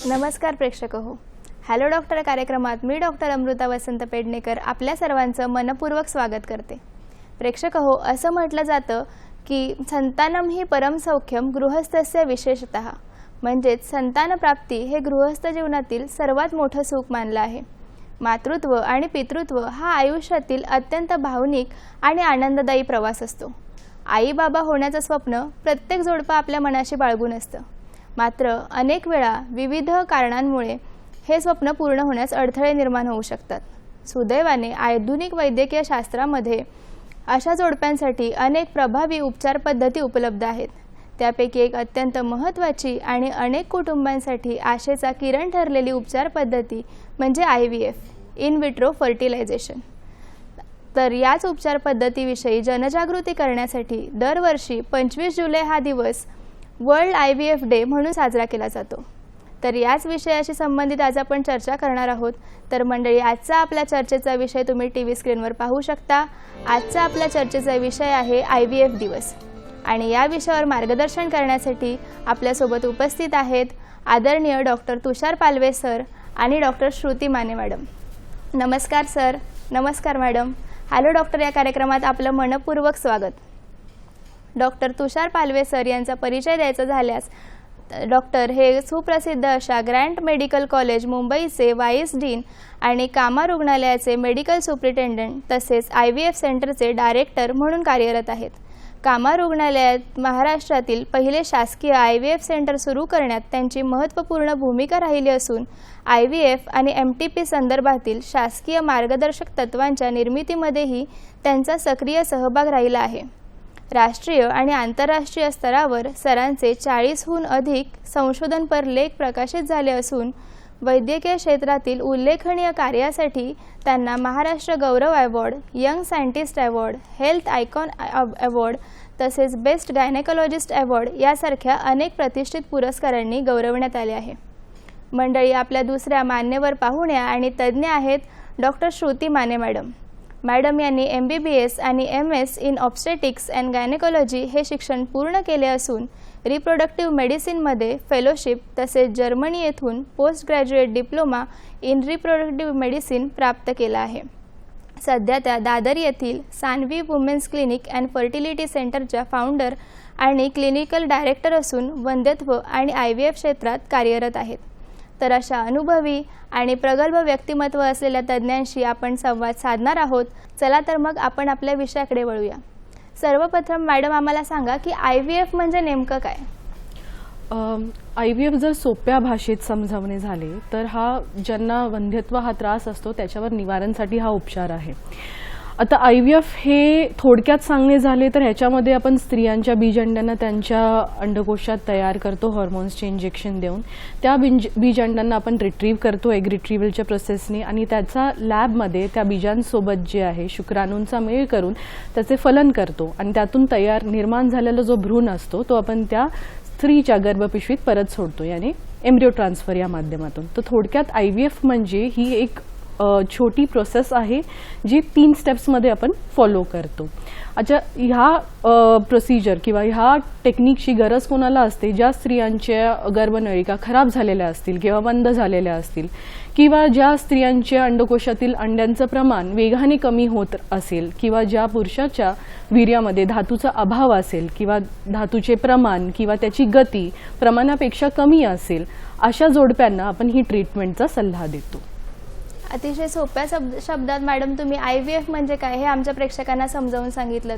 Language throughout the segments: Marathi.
नमस्कार प्रेक्षक हो. हॅलो डॉक्टर कार्यक्रमात मी डॉक्टर अमृता वसंत पेडणेकर आपल्या सर्वांचं मनपूर्वक स्वागत करते. प्रेक्षक हो, असं म्हटलं जातं की संतानम ही परम सौख्यम गृहस्थस्य विशेषतः, म्हणजेच संतानप्राप्ती हे गृहस्थ जीवनातील सर्वात मोठं सुख मानलं आहे. मातृत्व आणि पितृत्व हा आयुष्यातील अत्यंत भावनिक आणि आनंददायी प्रवास असतो. आई बाबा होण्याचं स्वप्न प्रत्येक जोडपं आपल्या मनाशी बाळगून असतं. मात्र अनेक वेळा विविध कारणांमुळे हे स्वप्न पूर्ण होण्यास अडथळे निर्माण होऊ शकतात. सुदैवाने आधुनिक वैद्यकीय शास्त्रामध्ये अशा जोडप्यांसाठी अनेक प्रभावी उपचार पद्धती उपलब्ध आहेत. त्यापैकी एक अत्यंत महत्त्वाची आणि अनेक कुटुंबांसाठी आशेचा किरण ठरलेली उपचार पद्धती म्हणजे IVF, इन विट्रो फर्टिलायझेशन. तर याच उपचार पद्धतीविषयी जनजागृती करण्यासाठी दरवर्षी 25 जुलै हा दिवस वर्ल्ड IVF डे म्हणून साजरा केला जातो. तर याच विषयाशी संबंधित आज आपण चर्चा करणार आहोत. तर मंडळी, आजचा आपल्या चर्चेचा विषय तुम्ही TV स्क्रीनवर पाहू शकता. आजचा आपल्या चर्चेचा विषय आहे IVF दिवस आणि या विषयावर मार्गदर्शन करण्यासाठी आपल्यासोबत उपस्थित आहेत आदरणीय डॉक्टर तुषार पालवे सर आणि डॉक्टर श्रुती माने मॅडम. नमस्कार सर. नमस्कार मॅडम. हॅलो डॉक्टर या कार्यक्रमात आपलं मनपूर्वक स्वागत. डॉक्टर तुषार पालवे सर यांचा परिचय द्यायचा झाल्यास, डॉक्टर हे सुप्रसिद्ध अशा ग्रँट मेडिकल कॉलेज मुंबईचे व्हाईस डीन आणि कामा रुग्णालयाचे मेडिकल सुप्रिटेंडंट तसेच IVF सेंटरचे डायरेक्टर म्हणून कार्यरत आहेत. कामा रुग्णालयात महाराष्ट्रातील पहिले शासकीय IVF सेंटर सुरू करण्यात त्यांची महत्त्वपूर्ण भूमिका राहिली असून IVF आणि MTP संदर्भातील शासकीय मार्गदर्शक तत्त्वांच्या निर्मितीमध्येही त्यांचा सक्रिय सहभाग राहिला आहे. राष्ट्रीय आणि आंतरराष्ट्रीय स्तरावर सरांचे 40हून अधिक संशोधनपर लेख प्रकाशित झाले असून वैद्यकीय क्षेत्रातील उल्लेखनीय कार्यासाठी त्यांना Maharashtra Gaurav award, young scientist award, health icon award तसेच बेस्ट गायनेकोलॉजिस्ट अवॉर्ड यासारख्या अनेक प्रतिष्ठित पुरस्कारांनी गौरवण्यात आले आहे. मंडळी, आपल्या दुसऱ्या मान्यवर पाहुण्या आणि तज्ज्ञ आहेत doctor Shruti Mane madam. Madam यांनी MBBS आणि MS in obstetrics and gynaecology हे शिक्षण पूर्ण केले असून रिप्रोडक्टिव्ह मेडिसिनमध्ये फेलोशिप तसेच जर्मनी येथून post graduate diploma in reproductive medicine प्राप्त केला आहे. सध्या त्या दादर येथील Sanvi women's clinic and fertility सेंटरच्या फाउंडर आणि क्लिनिकल डायरेक्टर असून वंध्यत्व आणि IVF क्षेत्रात कार्यरत आहेत. तर अशा अनुभवी आणि प्रगल्भ व्यक्तिमत्व असलेल्या तज्ज्ञांशी आपण संवाद साधणार आहोत. चला तर मग आपण आपल्या विषयाकडे वळूया. सर्वप्रथम मॅडम आम्हाला सांगा की IVF म्हणजे नेमकं काय? IVF जर सोप्या भाषेत समजावणे झाले तर हा ज्यांना वंध्यत्व हा त्रास असतो त्याच्यावर निवारणसाठी हा उपचार आहे. आता IVF हे थोडक्यात सांगणे झाले तर ह्याच्यामध्ये आपण स्त्रियांच्या बीजअंड्यांना त्यांच्या अंडकोशात तयार करतो हॉर्मोन्सचे इंजेक्शन देऊन. त्या बीजअंड्यांना आपण रिट्रीव्ह करतो एग रिट्रीव्हलच्या प्रोसेसने आणि त्याचा लॅबमध्ये त्या बीजांसोबत जे आहे शुक्राणूंचा मेळ करून त्याचे फलन करतो आणि त्यातून निर्माण झालेला जो भ्रूण असतो तो आपण त्या स्त्रीच्या गर्भपिशवीत परत सोडतो, यानी एम्ब्रियो ट्रान्सफर या माध्यमातून. तर थोडक्यात IVF म्हणजे ही एक छोटी प्रोसेस आहे जी 3 स्टेप्समध्ये आपण फॉलो करतो. अच्छा, ह्या प्रोसिजर किंवा ह्या टेक्निकची गरज कोणाला असते? ज्या स्त्रियांच्या गर्भनळिका खराब झालेल्या असतील किंवा बंद झालेल्या असतील किंवा ज्या स्त्रियांच्या अंडकोशातील अंड्यांचं प्रमाण वेगाने कमी होत असेल किंवा ज्या पुरुषाच्या वीर्यामध्ये धातूचा अभाव असेल किंवा धातूचे प्रमाण किंवा त्याची गती प्रमाणापेक्षा कमी असेल, अशा जोडप्यांना आपण ही ट्रीटमेंटचा सल्ला देतो. अतिशय सोप्या शब्दात मॅडम तुम्ही IVF म्हणजे काय हे आमच्या प्रेक्षकांना समजावून सांगितलं.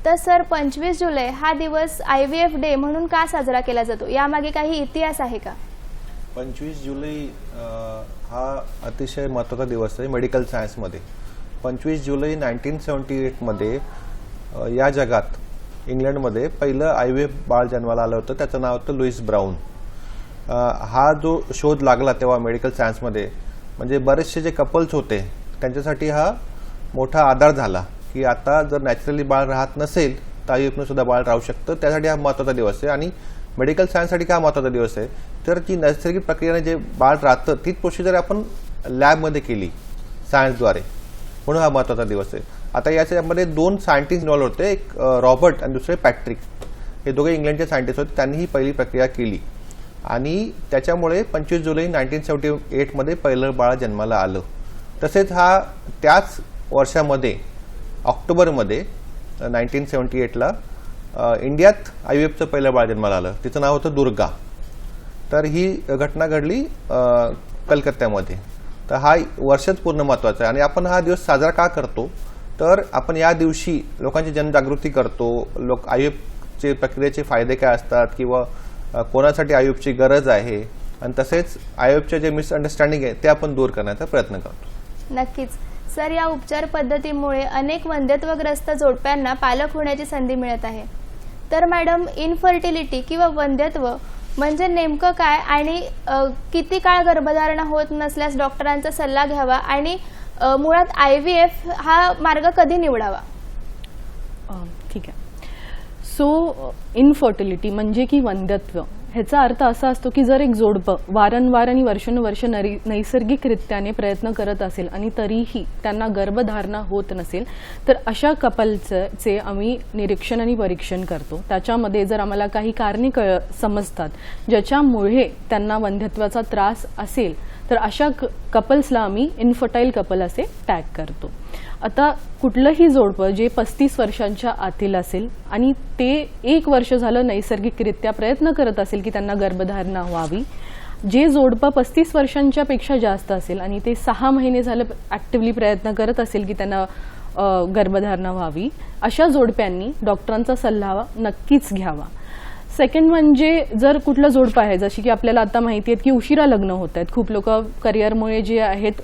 तर सर, 25 जुलै हा दिवस IVF डे म्हणून का साजरा केला जातो? यामागे काही इतिहास आहे का? 25 जुलै हा अतिशय महत्त्वाचा दिवस आहे मेडिकल सायन्समध्ये. 25 जुलै 1978 मध्ये या जगात इंग्लंडमध्ये पहिलं IVF बाळ जन्माला आलं होतं. त्याचं नाव होतं लुईस ब्राऊन. हा जो शोध लागला तेव्हा मेडिकल सायन्समध्ये, म्हणजे बरेचसे जे कपल्स होते त्यांच्यासाठी हा मोठा आधार झाला की आता जर नॅचरली बाळ राहत नसेल तर IVFने सुद्धा बाळ राहू शकतं. त्यासाठी हा महत्त्वाचा दिवस आहे. आणि मेडिकल सायन्ससाठी का महत्त्वाचा दिवस आहे तर जी नैसर्गिक प्रक्रियेने जे बाळ राहतं तीच प्रोसिजर आपण लॅबमध्ये केली सायन्सद्वारे, म्हणून हा महत्त्वाचा दिवस आहे. आता याच्यामध्ये 2 सायंटिस्ट इन्व्हॉल्व होते, एक रॉबर्ट आणि दुसरे पॅट्रिक. हे दोघे इंग्लंडचे सायंटिस्ट होते. त्यांनी ही पहिली प्रक्रिया केली आणि त्याच्यामुळे 25 जुलै 1978मध्ये पहिलं बाळ जन्माला आलं. तसेच हा त्याच वर्षामध्ये ऑक्टोबरमध्ये 1978ला इंडियात IVFचं पहिलं बाळ जन्माला आलं. तिचं नाव होतं दुर्गा. तर ही घटना घडली कलकत्त्यामध्ये. तर हा वर्षच पूर्ण महत्त्वाचा आहे. आणि आपण हा दिवस साजरा का करतो, तर आपण या दिवशी लोकांची जनजागृती करतो. लोक IVFचे प्रक्रियेचे फायदे काय असतात किंवा कोणासाठी IVFची गरज आहे, आणि तसेच IVFचे जे मिसअंडरस्टँडिंग आहे ते आपण दूर करण्याचा प्रयत्न करतो. नक्कीच सर, या उपचार पद्धतीमुळे अनेक वंध्यत्वग्रस्त जोडप्यांना पालक होण्याची संधी मिळत आहे. तर मॅडम, इनफर्टिलिटी किंवा वंध्यत्व म्हणजे नेमकं काय, आणि किती काळ गर्भधारणा होत नसल्यास डॉक्टरांचा सल्ला घ्यावा, आणि मुळात IVF हा मार्ग कधी निवडावा? ठीक आहे. सो इनफर्टिलिटी म्हणजे की वंध्यत्व, ह्याचा अर्थ असा असतो की जर एक जोडपं वारंवार आणि वर्षानुवर्ष नैसर्गिकरित्याने प्रयत्न करत असेल आणि तरीही त्यांना गर्भधारणा होत नसेल, तर अशा कपलचे आम्ही निरीक्षण आणि परीक्षण करतो. त्याच्यामध्ये जर आम्हाला काही कारणे समजतात ज्याच्यामुळे त्यांना वंध्यत्वाचा त्रास असेल, तर अशा कपल्सला आम्ही इनफर्टाईल कपल असे टॅग करतो. आता कुठलंही जोडपं जे 35 वर्षांच्या आतील असेल आणि ते 1 वर्ष झालं नैसर्गिकरित्या प्रयत्न करत असेल की त्यांना गर्भधारणा व्हावी, जे जोडपं 35 वर्षांच्या पेक्षा जास्त असेल आणि ते 6 महिने झालं ॲक्टिव्हली प्रयत्न करत असेल की त्यांना गर्भधारणा व्हावी, अशा जोडप्यांनी डॉक्टरांचा सल्ला नक्कीच घ्यावा. सेकंड म्हणजे जर कुठलं जोडपं आहे, जशी की आपल्याला आता माहिती आहे की उशिरा लग्न होत आहेत, खूप लोक करिअरमुळे जे आहेत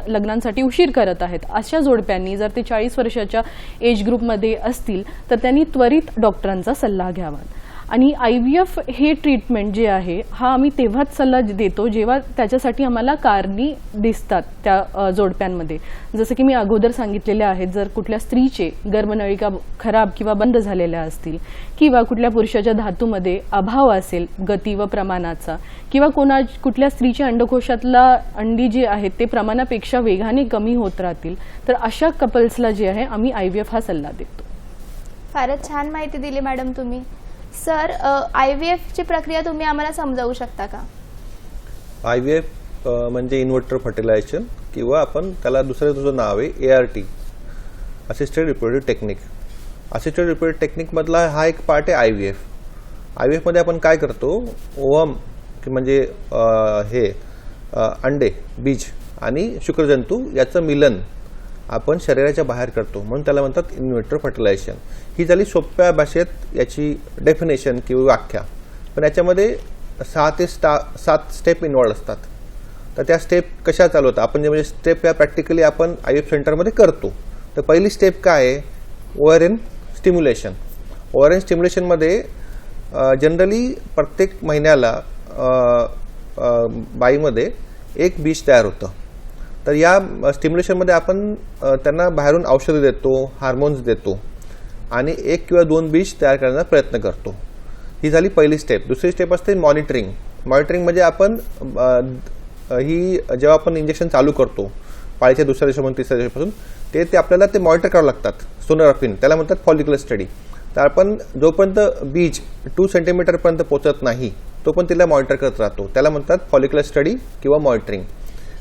लग्नांसाठी उशीर करत आहेत, अशा जोडप्यांनी जर ते 40 वर्षाच्या एज ग्रुपमध्ये असतील तर त्यांनी त्वरित डॉक्टरांचा सल्ला घ्यावा. आणि IVF हे ट्रीटमेंट जे आहे हा आम्ही तेव्हाच सल्ला देतो जेव्हा त्याच्यासाठी आम्हाला कारणे दिसतात त्या जोडप्यांमध्ये. जसं की मी अगोदर सांगितलेले आहेत, जर कुठल्या स्त्रीचे गर्भनळिका खराब किंवा बंद झालेल्या असतील, किंवा कुठल्या पुरुषाच्या धातूमध्ये अभाव असेल गती व प्रमाणाचा, किंवा कुठल्या स्त्रीच्या अंडकोशातला अंडी जे आहेत ते प्रमाणापेक्षा वेगाने कमी होत राहतील, तर अशा कपल्सला जे आहे आम्ही IVF हा सल्ला देतो. फारच छान माहिती दिली मॅडम तुम्ही. सर, IVF ची प्रक्रिया तुम्ही आम्हाला समजावू शकता का? IVF म्हणजे इन्व्हर्टर फर्टिलायझेशन, किंवा आपण त्याला दुसरं नाव आहे ART, assisted reproductive technique. Assisted reproductive टेक्निकमधला हा एक पार्ट आहे IVF. IVF मध्ये आपण काय करतो, ओवम म्हणजे हे अंडे, बीज आणि शुक्रजंतू याचं मिलन आपण शरीराच्या बाहेर करतो, म्हणून त्याला म्हणतात इन्व्हर्टर फर्टिलायझेशन. ही झाली सोप्या भाषेत याची डेफिनेशन किंवा व्याख्या. पण याच्यामध्ये 6 ते 7 स्टेप इन्व्हॉल्व असतात. तर त्या स्टेप कशा चालवतात आपण, म्हणजे स्टेप या प्रॅक्टिकली आपण IVF सेंटरमध्ये करतो. तर पहिली स्टेप काय आहे, ओव्हरिन स्टिम्युलेशन. ओव्हरिन स्टिम्युलेशनमध्ये जनरली प्रत्येक महिन्याला बाईमध्ये एक बीज तयार होतं. तर या स्टिम्युलेशनमध्ये आपण त्यांना बाहेरून औषधं देतो, हार्मोन्स देतो आणि 1 किंवा 2 बीज तयार करण्याचा प्रयत्न करतो. ही झाली पहिली स्टेप. दुसरी स्टेप असते मॉनिटरिंग. मॉनिटरिंग म्हणजे आपण ही जेव्हा आपण इंजेक्शन चालू करतो पाळीच्या दुसऱ्या दिवसापासून तिसऱ्या दिवसापासून, ते आपल्याला ते मॉनिटर करावं लागतात सोनोग्राफीने. त्याला म्हणतात फॉलिक्युलर स्टडी. तर आपण जोपर्यंत बीज 2 सेंटीमीटरपर्यंत पोहोचत नाही तोपर्यंत तिला मॉनिटर करत राहतो. त्याला म्हणतात फॉलिक्युलर स्टडी किंवा मॉनिटरिंग.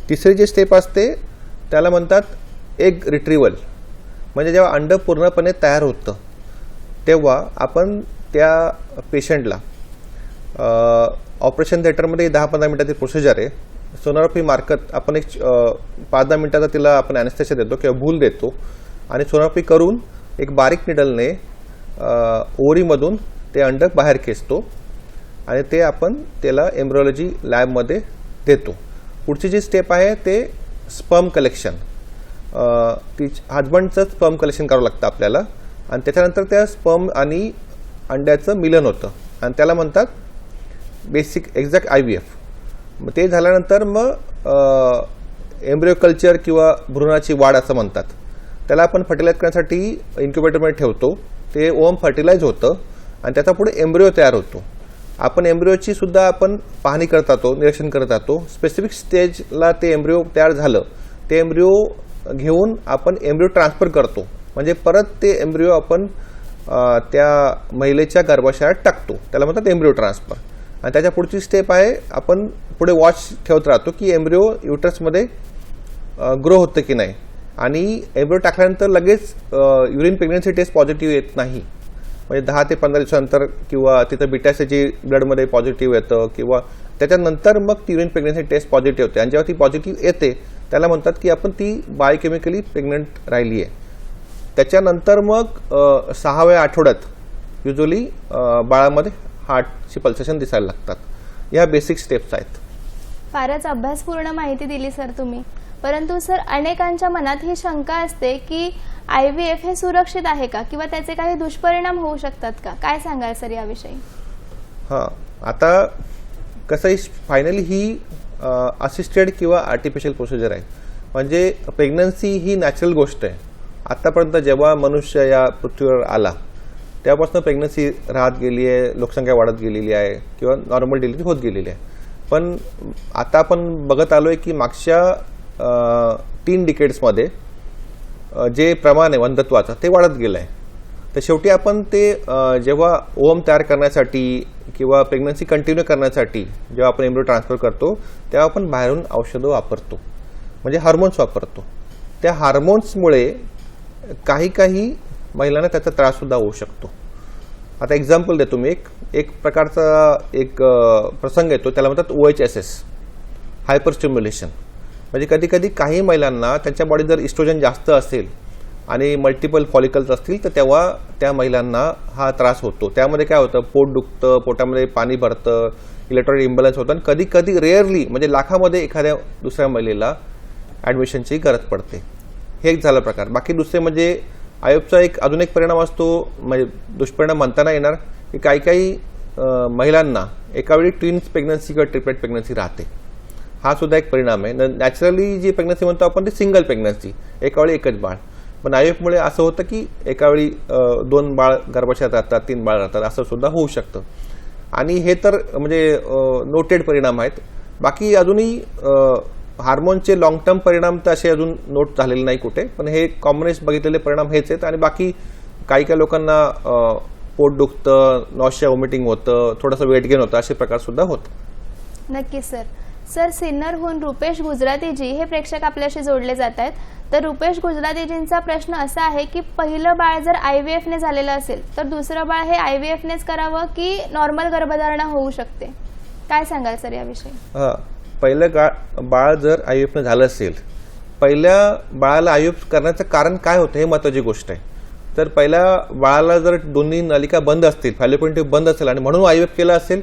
तिसरी जी स्टेप असते त्याला म्हणतात एग रिट्रीवल. म्हणजे जेव्हा अंड पूर्णपणे तयार होतं तेव्हा आपण त्या पेशंटला ऑपरेशन थिएटरमध्ये 10-15 मिनिटाची प्रोसिजर आहे. सोनोग्राफी मार्फत आपण एक 5-10 मिनिटाचा तिला आपण ॲनेस्थेशिया देतो किंवा भूल देतो आणि सोनोग्राफी करून एक बारीक निडलने ओरीमधून ते अंड बाहेर खेचतो आणि ते आपण त्याला एम्ब्रियोलॉजी लॅबमध्ये देतो. पुढची जी स्टेप आहे ते स्पर्म कलेक्शन. हजबंडचं स्पर्म कलेक्शन करावं लागतं आपल्याला आणि त्याच्यानंतर त्या स्पर्म आणि अंड्याचं मिलन होतं आणि त्याला म्हणतात बेसिक एक्झॅक्ट IVF. मग ते झाल्यानंतर मग एम्ब्रियो कल्चर किंवा भ्रूणाची वाढ असं म्हणतात. त्याला आपण फर्टिलाइज करण्यासाठी इन्क्युबेटरमध्ये ठेवतो. ते ओम फर्टिलाइज होतं आणि त्याचा पुढे एम्ब्रियो तयार होतो. आपण एम्ब्रियोची सुद्धा आपण पाहणी करत राहतो, निरीक्षण करत राहतो. स्पेसिफिक स्टेजला ते एम्ब्रियो तयार झालं, ते एम्ब्रियो घेऊन आपण एम्ब्रियो ट्रान्सफर करतो. म्हणजे परत ते एम्ब्रियो आपण त्या महिलेच्या गर्भाशयात टाकतो. त्याला म्हणतात एम्ब्रियो ट्रान्सफर. आणि त्याच्या पुढची स्टेप आहे आपण पुढे वॉच ठेवत राहतो की एम्ब्रिओ युटरसमध्ये ग्रो होतं की नाही. आणि एम्ब्रिओ टाकल्यानंतर लगेच युरिन प्रेग्नन्सी टेस्ट पॉझिटिव्ह येत नाही. म्हणजे 10 ते 15 दिवसानंतर किंवा तिथं बीटासीजी ब्लडमध्ये पॉझिटिव्ह येतं किंवा त्याच्यानंतर मग ती युरिन प्रेग्नन्सी टेस्ट पॉझिटिव्ह होते. आणि जेव्हा ती पॉझिटिव्ह येते त्याला म्हणतात की आपण ती बायोकेमिकली प्रेग्नंट राहिली आहे. त्याच्यानंतर मग 6व्या आठवड्यात युजली बाळामध्ये हार्टची पल्सेशन दिसायला लागतात. ह्या बेसिक स्टेप्स आहेत. फारच अभ्यासपूर्ण माहिती दिली सर तुम्ही. परंतु सर अनेकांच्या मनात ही शंका असते की IVF हे सुरक्षित आहे का किंवा त्याचे काही दुष्परिणाम होऊ शकतात का? काय सांगाल सर याविषयी? हां, आता कसं आहे, फायनली ही असिस्टेड किंवा आर्टिफिशियल प्रोसिजर आहे. म्हणजे प्रेग्नन्सी ही नॅचरल गोष्ट आहे. आतापर्यंत जेव्हा मनुष्य या पृथ्वीवर आला तेव्हापासून प्रेग्नन्सी राहत गेली आहे, लोकसंख्या वाढत गेलेली आहे किंवा नॉर्मल डिलिव्हरी होत गेलेली आहे. पण आता आपण बघत आलोय की मागच्या 3 डिकेड्समध्ये जे प्रमाण आहे वंध्यत्वाचं ते वाढत गेलं आहे. तर शेवटी आपण ते जेव्हा ओव्हम तयार करण्यासाठी किंवा प्रेग्नन्सी कंटिन्यू करण्यासाठी जेव्हा आपण एम्ब्रिओ ट्रान्सफर करतो तेव्हा आपण बाहेरून औषधं वापरतो, म्हणजे हार्मोन्स वापरतो. त्या हार्मोन्समुळे काही महिलांना त्याचा त्राससुद्धा होऊ शकतो. आता एक्झाम्पल देतो मी. एक प्रकारचा एक प्रसंग येतो, त्याला म्हणतात OHSS, हायपर स्टिम्युलेशन. म्हणजे कधी काही महिलांना त्यांच्या बॉडीत जर इस्ट्रोजन जास्त असेल आणि मल्टिपल फॉलिकल्स असतील तर तेव्हा त्या महिलांना हा त्रास होतो. त्यामध्ये काय होतं, पोट दुखतं, पोटामध्ये पाणी भरतं, इलेक्ट्रॉनिक इम्बॅलन्स होतं आणि कधी रेअरली म्हणजे लाखामध्ये एखाद्या दुसऱ्या महिलेला ॲडमिशनची गरज पडते. हे एक झालं प्रकार. बाकी दुसरे म्हणजे IVFचा अजून एक परिणाम असतो, म्हणजे दुष्परिणाम म्हणता नाही येणार, की काही महिलांना एकावेळी ट्विन्स प्रेग्नन्सी किंवा ट्रिपलेट प्रेग्नन्सी राहते. हा सुद्धा एक परिणाम आहे. नॅचरली जी प्रेग्नन्सी म्हणतो आपण ती सिंगल प्रेग्नन्सी, एकावेळी एकच बाळ. पण IVFमुळे असं होतं की एकावेळी 2 बाळ गर्भाशयात राहतात, 3 बाळ राहतात, असं सुद्धा होऊ शकतं. आणि हे तर म्हणजे नोटेड परिणाम आहेत. बाकी अजूनही हार्मोनचे लॉंग टर्म परिणाम तर असे अजून नोट झालेले नाही कुठे, पण हे कॉमनेस्ट बघितलेले परिणाम हेच आहेत. आणि बाकी काही लोकांना पोट दुखतं, नॉशिया वॉमिटिंग होतं, थोडंसं वेट गेन होतं, असे प्रकार सुद्धा होतात. नक्कीच सर. सर, सिन्नरहून रुपेश गुजरातीजी हे प्रेक्षक आपल्याशी जोडले जात आहेत. तर रुपेश गुजरातीजींचा प्रश्न असा आहे की पहिलं बाळ जर IVFने झालेलं असेल तर दुसरं बाळ हे IVFनेच करावं की नॉर्मल गर्भधारणा होऊ शकते? काय सांगाल सर याविषयी? पहिलं बाळ जर IVFने झालं असेल, पहिल्या बाळाला IVF करण्याचं कारण काय होतं हे महत्त्वाची गोष्ट आहे. तर पहिल्या बाळाला जर दोन्ही नलिका बंद असतील, फॅलोपियन ट्यूब बंद असेल आणि म्हणून IVF केलं असेल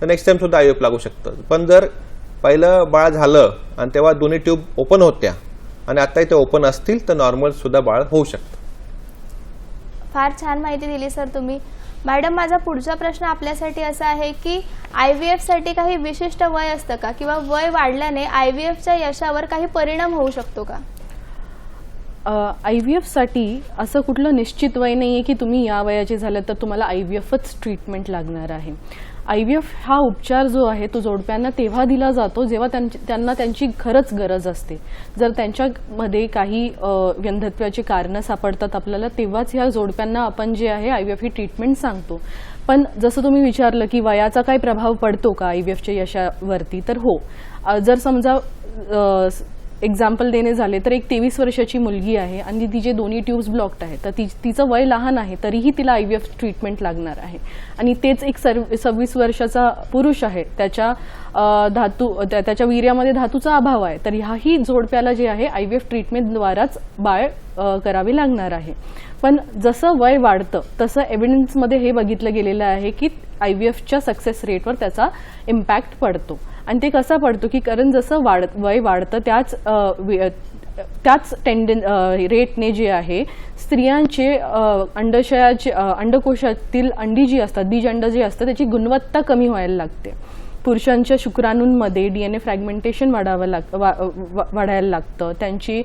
तर नेक्स्ट टाइम सुद्धा IVF लागू शकतं. पण जर पहिलं बाळ झालं आणि तेव्हा दोन्ही ट्यूब ओपन होत्या आणि आताही ते ओपन असतील तर नॉर्मल सुद्धा बाळ होऊ शकतं. फार छान माहिती दिली सर तुम्ही. मॅडम, माझा पुढचा प्रश्न आपल्यासाठी असा आहे की IVFसाठी काही विशिष्ट वय असतं का किंवा वय वाढल्याने IVFच्या यशावर काही परिणाम होऊ शकतो का? IVFसाठी असं कुठलं निश्चित वय नाही आहे की तुम्ही या वयाचे झालं तर तुम्हाला IVFच ट्रीटमेंट लागणार आहे. IVF हा उपचार जो आहे तो जोडप्यांना तेव्हा दिला जातो जेव्हा त्यांना त्यांची खरंच गरज असते. जर त्यांच्यामध्ये काही वंध्यत्वाची कारणं सापडतात आपल्याला, तेव्हाच ह्या जोडप्यांना आपण जे आहे IVF ही ट्रीटमेंट सांगतो. पण जसं तुम्ही विचारलं की वयाचा काय प्रभाव पडतो का IVFच्या यशावरती, तर हो. जर समजा एक्झाम्पल देणे झाले तर एक 23 वर्षाची मुलगी आहे आणि तिचे दोन्ही ट्यूब्स ब्लॉक्ड आहेत, तर तिचं वय लहान आहे तरीही तिला IVF ट्रीटमेंट लागणार आहे. आणि तेच एक 26 वर्षाचा पुरुष आहे, त्याच्या वीर्यामध्ये धातूचा अभाव आहे, तर ह्याही जोडप्याला जे आहे IVF ट्रीटमेंटद्वाराच बाळ करावे लागणार आहे. पण जसं वय वाढतं तसं एव्हिडन्समध्ये हे बघितलं गेलेलं आहे की IVFच्या सक्सेस रेटवर त्याचा इम्पॅक्ट पडतो. आणि ते कसा पडतो की कारण जसं वय वाढतं त्याच रेटने जे आहे स्त्रियांचे अंडकोशातील अंडी जी असतात, बीज अंड जे असतं, त्याची गुणवत्ता कमी व्हायला लागते. पुरुषांच्या शुक्राणूंमध्ये DNA फ्रॅगमेंटेशन वाढायला लागतं, त्यांची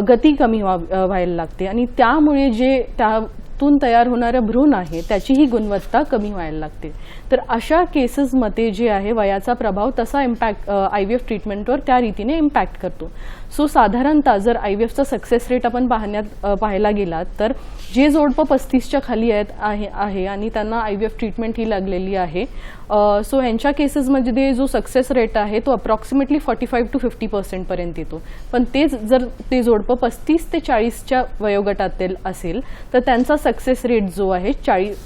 गती कमी व्हायला लागते आणि त्यामुळे आतून तयार होणाऱ्या भ्रूण आहे त्याचीही गुणवत्ता कमी व्हायला लागते. तर अशा केसेसमध्ये जे आहे वयाचा प्रभाव तसा इम्पॅक्ट IVF ट्रीटमेंटवर त्या रीतीने इम्पॅक्ट करतो. सो साधारणतः जर IVFचा सक्सेस रेट आपण पाहायला गेलात तर जे जोडपं 35च्या खाली आहे आणि त्यांना IVF ट्रीटमेंट ही लागलेली आहे, सो ह्यांच्या केसेसमध्ये जो सक्सेस रेट आहे तो अप्रॉक्सिमेटली 45 to 50% पर्यंत येतो. पण तेच जर ते जोडपं 35 ते 40च्या वयोगटातील असेल तर त्यांचा सक्सेस रेट जो आहे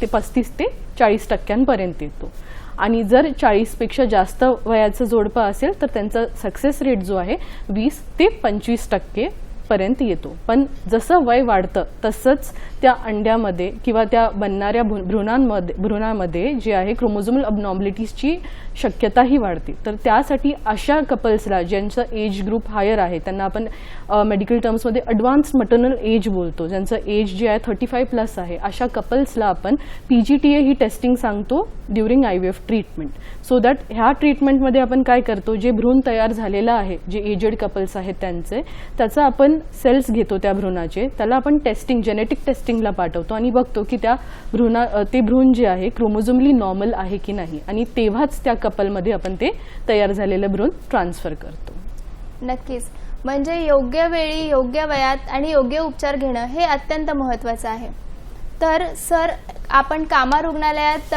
35 ते 40% येतो. आणि जर 40पेक्षा जास्त वयाचं जोडपं असेल तर त्यांचा सक्सेस रेट जो आहे 20 ते 25% पर्यंत येतो. पण जसं वय वाढतं तसंच त्या अंड्यामध्ये किंवा त्या बनणाऱ्या भ्रूणामध्ये जे आहे क्रोमोझोमल अबनॉर्मलिटीजची शक्यताही वाढते. तर त्यासाठी अशा कपल्सला ज्यांचं एज ग्रुप हायर आहे, त्यांना आपण मेडिकल टर्म्समध्ये ॲडव्हान्स मटर्नल एज बोलतो, ज्यांचं एज जे आहे 35+ आहे, अशा कपल्सला आपण PGTA ही टेस्टिंग सांगतो during IVF treatment. So that ह्या ट्रीटमेंटमध्ये आपण काय करतो, जे भ्रूण तयार झालेलं आहे, जे एजेड कपल्स आहेत त्याचं आपण सेल्स घेतो त्या भ्रूणाचे, त्याला आपण टेस्टिंग जेनेटिक टेस्टिंगला पाठवतो आणि बघतो की ते भ्रूण जे आहे क्रोमोझोमली नॉर्मल आहे की नाही, आणि तेव्हाच त्या कपलमध्ये आपण ते तयार झालेलं भ्रूण ट्रान्सफर करतो. नक्कीच. म्हणजे योग्य वेळी, योग्य वयात आणि योग्य उपचार घेणं हे अत्यंत महत्त्वाचं आहे. तर सर, आपण कामा रुग्णालयात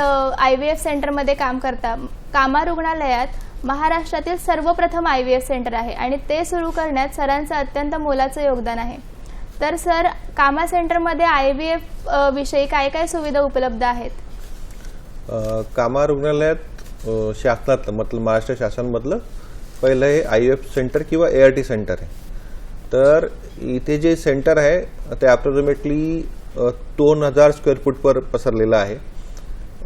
IVF सेंटरमध्ये काम करता. कामा रुग्णालयात महाराष्ट्रातील सर्वप्रथम IVF सेंटर आहे आणि ते सुरू करण्यात सरांचं अत्यंत मोलाचं योगदान आहे. तर सर, कामा सेंटरमध्ये IVF विषयी काय काय सुविधा उपलब्ध आहेत? कामा रुग्णालयात शासनातलं मतलब महाराष्ट्र शासनमधलं पहिलं हे IVF सेंटर किंवा ART सेंटर आहे. तर इथे जे सेंटर आहे ते अप्रॉक्सिमेटली 2000 स्क्वेअर फूटवर पसरलेलं आहे.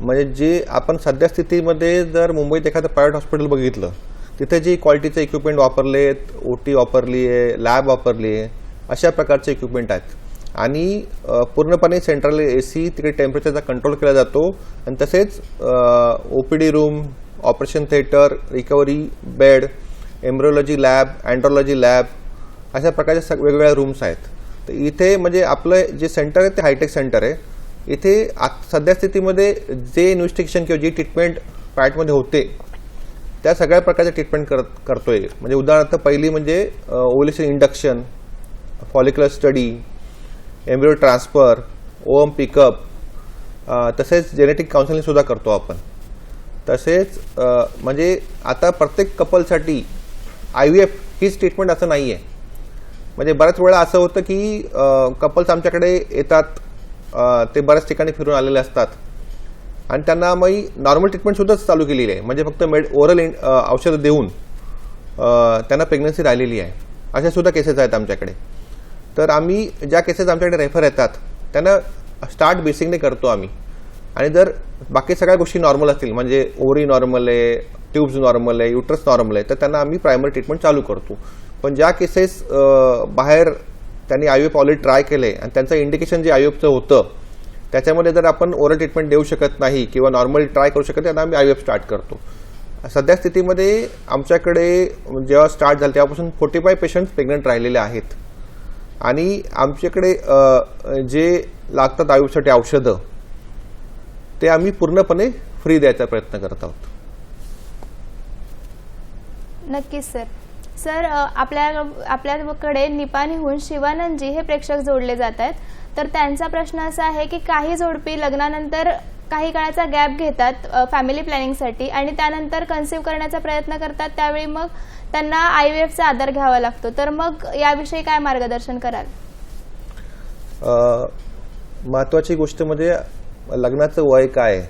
म्हणजे जे आपण सध्या स्थितीमध्ये जर मुंबईत एखादं प्रायव्हेट हॉस्पिटल बघितलं, तिथे जे क्वालिटीचे इक्विपमेंट वापरलेत, OT वापरली आहे, लॅब वापरली आहे, अशा प्रकारचे इक्विपमेंट आहेत. आणि पूर्णपणे सेंट्रल AC तिकडे टेम्परेचरचा कंट्रोल केला जातो. आणि तसेच OPD room, operation theatre, recovery bed, embryology lab, andrology lab, अशा प्रकारच्या वेगवेगळ्या रूम्स आहेत. तर इथे म्हणजे आपलं जे सेंटर आहे ते हायटेक सेंटर आहे. इथे सध्या स्थितीमध्ये जे इन्व्हेस्टिगेशन किंवा जी ट्रीटमेंट प्रायव्हेटमध्ये होते त्या सगळ्या प्रकारच्या ट्रीटमेंट करतोय. म्हणजे उदाहरणार्थ पहिली म्हणजे ovulation induction, follicular study, embryo transfer, ovum pickup, तसेच जेनेटिक काउन्सिलिंग सुद्धा करतो आपण. तसेच म्हणजे आता प्रत्येक कपलसाठी IVF हीच ट्रीटमेंट असं नाही आहे. म्हणजे बऱ्याच वेळा असं होतं की कपल्स आमच्याकडे येतात, ते बऱ्याच ठिकाणी फिरून आलेले असतात आणि त्यांना आम्ही नॉर्मल ट्रीटमेंटसुद्धाच चालू केलेली आहे. म्हणजे फक्त ओरल औषधं देऊन त्यांना प्रेग्नन्सी राहिलेली आहे, अशा सुद्धा केसेस आहेत आमच्याकडे. तर आम्ही ज्या केसेस आमच्याकडे रेफर येतात त्यांना स्टार्ट बेसिकने करतो आम्ही. आणि जर बाकी सगळ्या गोष्टी नॉर्मल असतील, म्हणजे ओव्हरी नॉर्मल आहे, ट्यूब्स नॉर्मल आहे, युट्रस नॉर्मल आहे, तर त्यांना आम्ही प्रायमरी ट्रीटमेंट चालू करतो. पण ज्या केसेस बाहेर त्यांनी IVF ऑलरेडी ट्राय केले आणि त्यांचं इंडिकेशन जे IVFचं होतं त्याच्यामध्ये जर आपण ओरल ट्रीटमेंट देऊ शकत नाही किंवा नॉर्मली ट्राय करू शकत नाही, त्यांना आम्ही IVF स्टार्ट करतो. सध्या स्थितीमध्ये आमच्याकडे जेव्हा स्टार्ट झालं तेव्हापासून 45 पेशंट्स प्रेग्नंट राहिलेले आहेत. आणि आमच्याकडे जे लागतात IVFसाठी औषधं ते आम्ही पूर्णपणे फ्री द्यायचा प्रयत्न करत आहोत. नक्कीच सर. सर, आपल्याकडे निपाणीहून शिवानंदजी हे प्रेक्षक जोडले जात आहेत. तर त्यांचा प्रश्न असा आहे की काही जोडपी लग्नानंतर काही काळाचा गॅप घेतात फॅमिली प्लॅनिंगसाठी आणि त्यानंतर कन्सीव्ह करण्याचा प्रयत्न करतात, त्यावेळी मग त्यांना IVFचा आधार घ्यावा लागतो. तर मग याविषयी काय मार्गदर्शन कराल? महत्त्वाची गोष्ट म्हणजे लग्नाचं वय काय आहे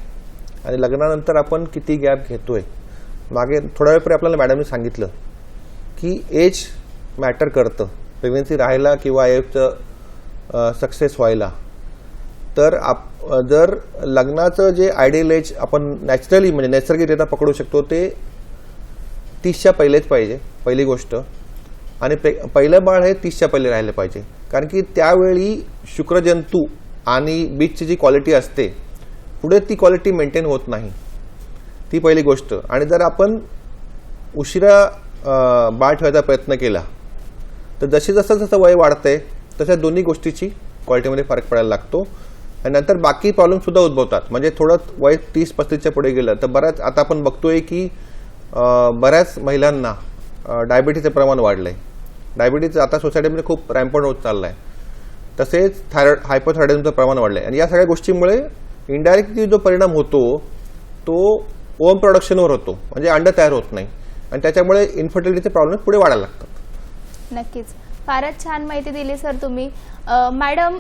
आणि लग्नानंतर आपण किती गॅप घेतोय. मागे थोड्या वेळपर्यंत आपल्याला मॅडमने सांगितलं की एज मॅटर करतं प्रेग्नन्सी राहायला किंवा IVFचं सक्सेस व्हायला. तर जर लग्नाचं जे आयडियल एज आपण नॅचरली म्हणजे नैसर्गिकरित्या पकडू शकतो ते 30च्या पहिलेच पाहिजे, पहिली गोष्ट. आणि पहिलं बाळ हे 30च्या पहिले राहिलं पाहिजे, कारण की त्यावेळी शुक्रजंतू आणि बीजची जी क्वालिटी असते पुढे ती क्वालिटी मेंटेन होत नाही, ती पहिली गोष्ट. आणि जर आपण उशिरा बाळ ठेवायचा प्रयत्न केला तर जसं वय वाढतंय तशा दोन्ही गोष्टीची क्वालिटीमध्ये फरक पडायला लागतो. आणि नंतर बाकी प्रॉब्लेम सुद्धा उद्भवतात. म्हणजे थोडं वय 30-35च्या पुढे गेलं तर बऱ्याच आता आपण बघतोय की बऱ्याच महिलांना डायबिटीजचं प्रमाण वाढलंय. डायबिटीज आता सोसायटीमध्ये खूप रॅम्पंट होत चाललाय. तसेच हायपोथायरॉइडिझमचं प्रमाण वाढलंय. आणि या सगळ्या गोष्टीमुळे इनडायरेक्टली जो परिणाम होतो तो ओव्हम प्रोडक्शनवर होतो, म्हणजे अंड तयार होत नाही आणि त्याच्यामुळे इन्फर्टिलिटीचे प्रॉब्लेम पुढे वाढायला लागतात. नक्कीच, फारच छान माहिती दिली सर तुम्ही. मॅडम,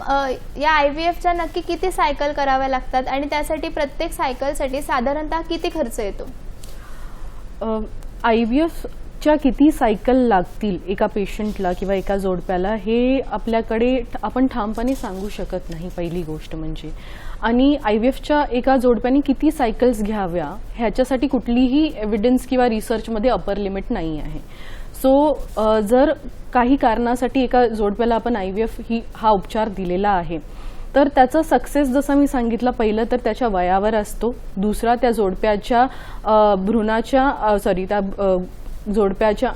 या IVFच्या नक्की किती सायकल कराव्या लागतात आणि त्यासाठी प्रत्येक सायकलसाठी साधारणतः किती खर्च येतो? IVFच्या किती सायकल लागतील एका पेशंटला किंवा एका जोडप्याला हे आपल्याकडे आपण ठामपणे सांगू शकत नाही, पहिली गोष्ट म्हणजे. आणि IVFच्या एका जोडप्याने किती सायकल्स घ्याव्या ह्याच्यासाठी कुठलीही एव्हिडन्स किंवा रिसर्चमध्ये अपर लिमिट नाही आहे. सो जर काही कारणासाठी एका जोडप्याला आपण IVF हा उपचार दिलेला आहे तर त्याचा सक्सेस जसं मी सांगितलं पहिलं तर त्याच्या वयावर असतो. दुसरा त्या जोडप्याच्या त्या जोडप्याच्या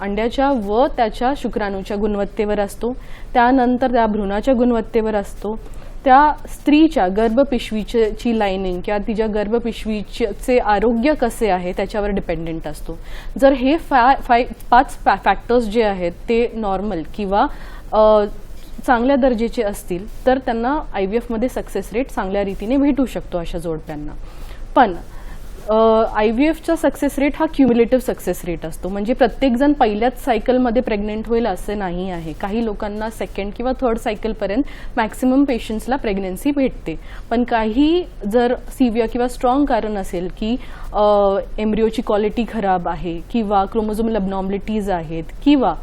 अंड्याच्या व त्याच्या शुक्राणूच्या गुणवत्तेवर असतो. त्यानंतर त्या भ्रूणाच्या गुणवत्तेवर असतो. त्या स्त्रीच्या गर्भपिशवीची लाइनिंग किंवा तिच्या गर्भपिशवीचे आरोग्य कसे आहे त्याच्यावर डिपेंडेंट असतो. जर हे 5 फॅक्टर्स जे आहेत ते नॉर्मल किंवा चांगल्या दर्जाचे असतील तर त्यांना IVFमध्ये सक्सेस रेट चांगल्या रीतीने भेटू शकतो अशा जोडप्यांना. पण IVFचा सक्सेस रेट हा क्युम्युलेटिव्ह सक्सेस रेट असतो. म्हणजे प्रत्येकजण पहिल्याच सायकलमध्ये प्रेग्नेंट होईल असं नाही आहे. काही लोकांना सेकंड किंवा थर्ड सायकलपर्यंत मॅक्सिमम पेशंट्सला प्रेग्नेन्सी भेटते. पण काही जर सिव्हिअर किंवा स्ट्रॉंग कारण असेल की एम्ब्रिओची क्वालिटी खराब आहे किंवा क्रोमोझोमल अबनॉर्मलिटीज आहेत किंवा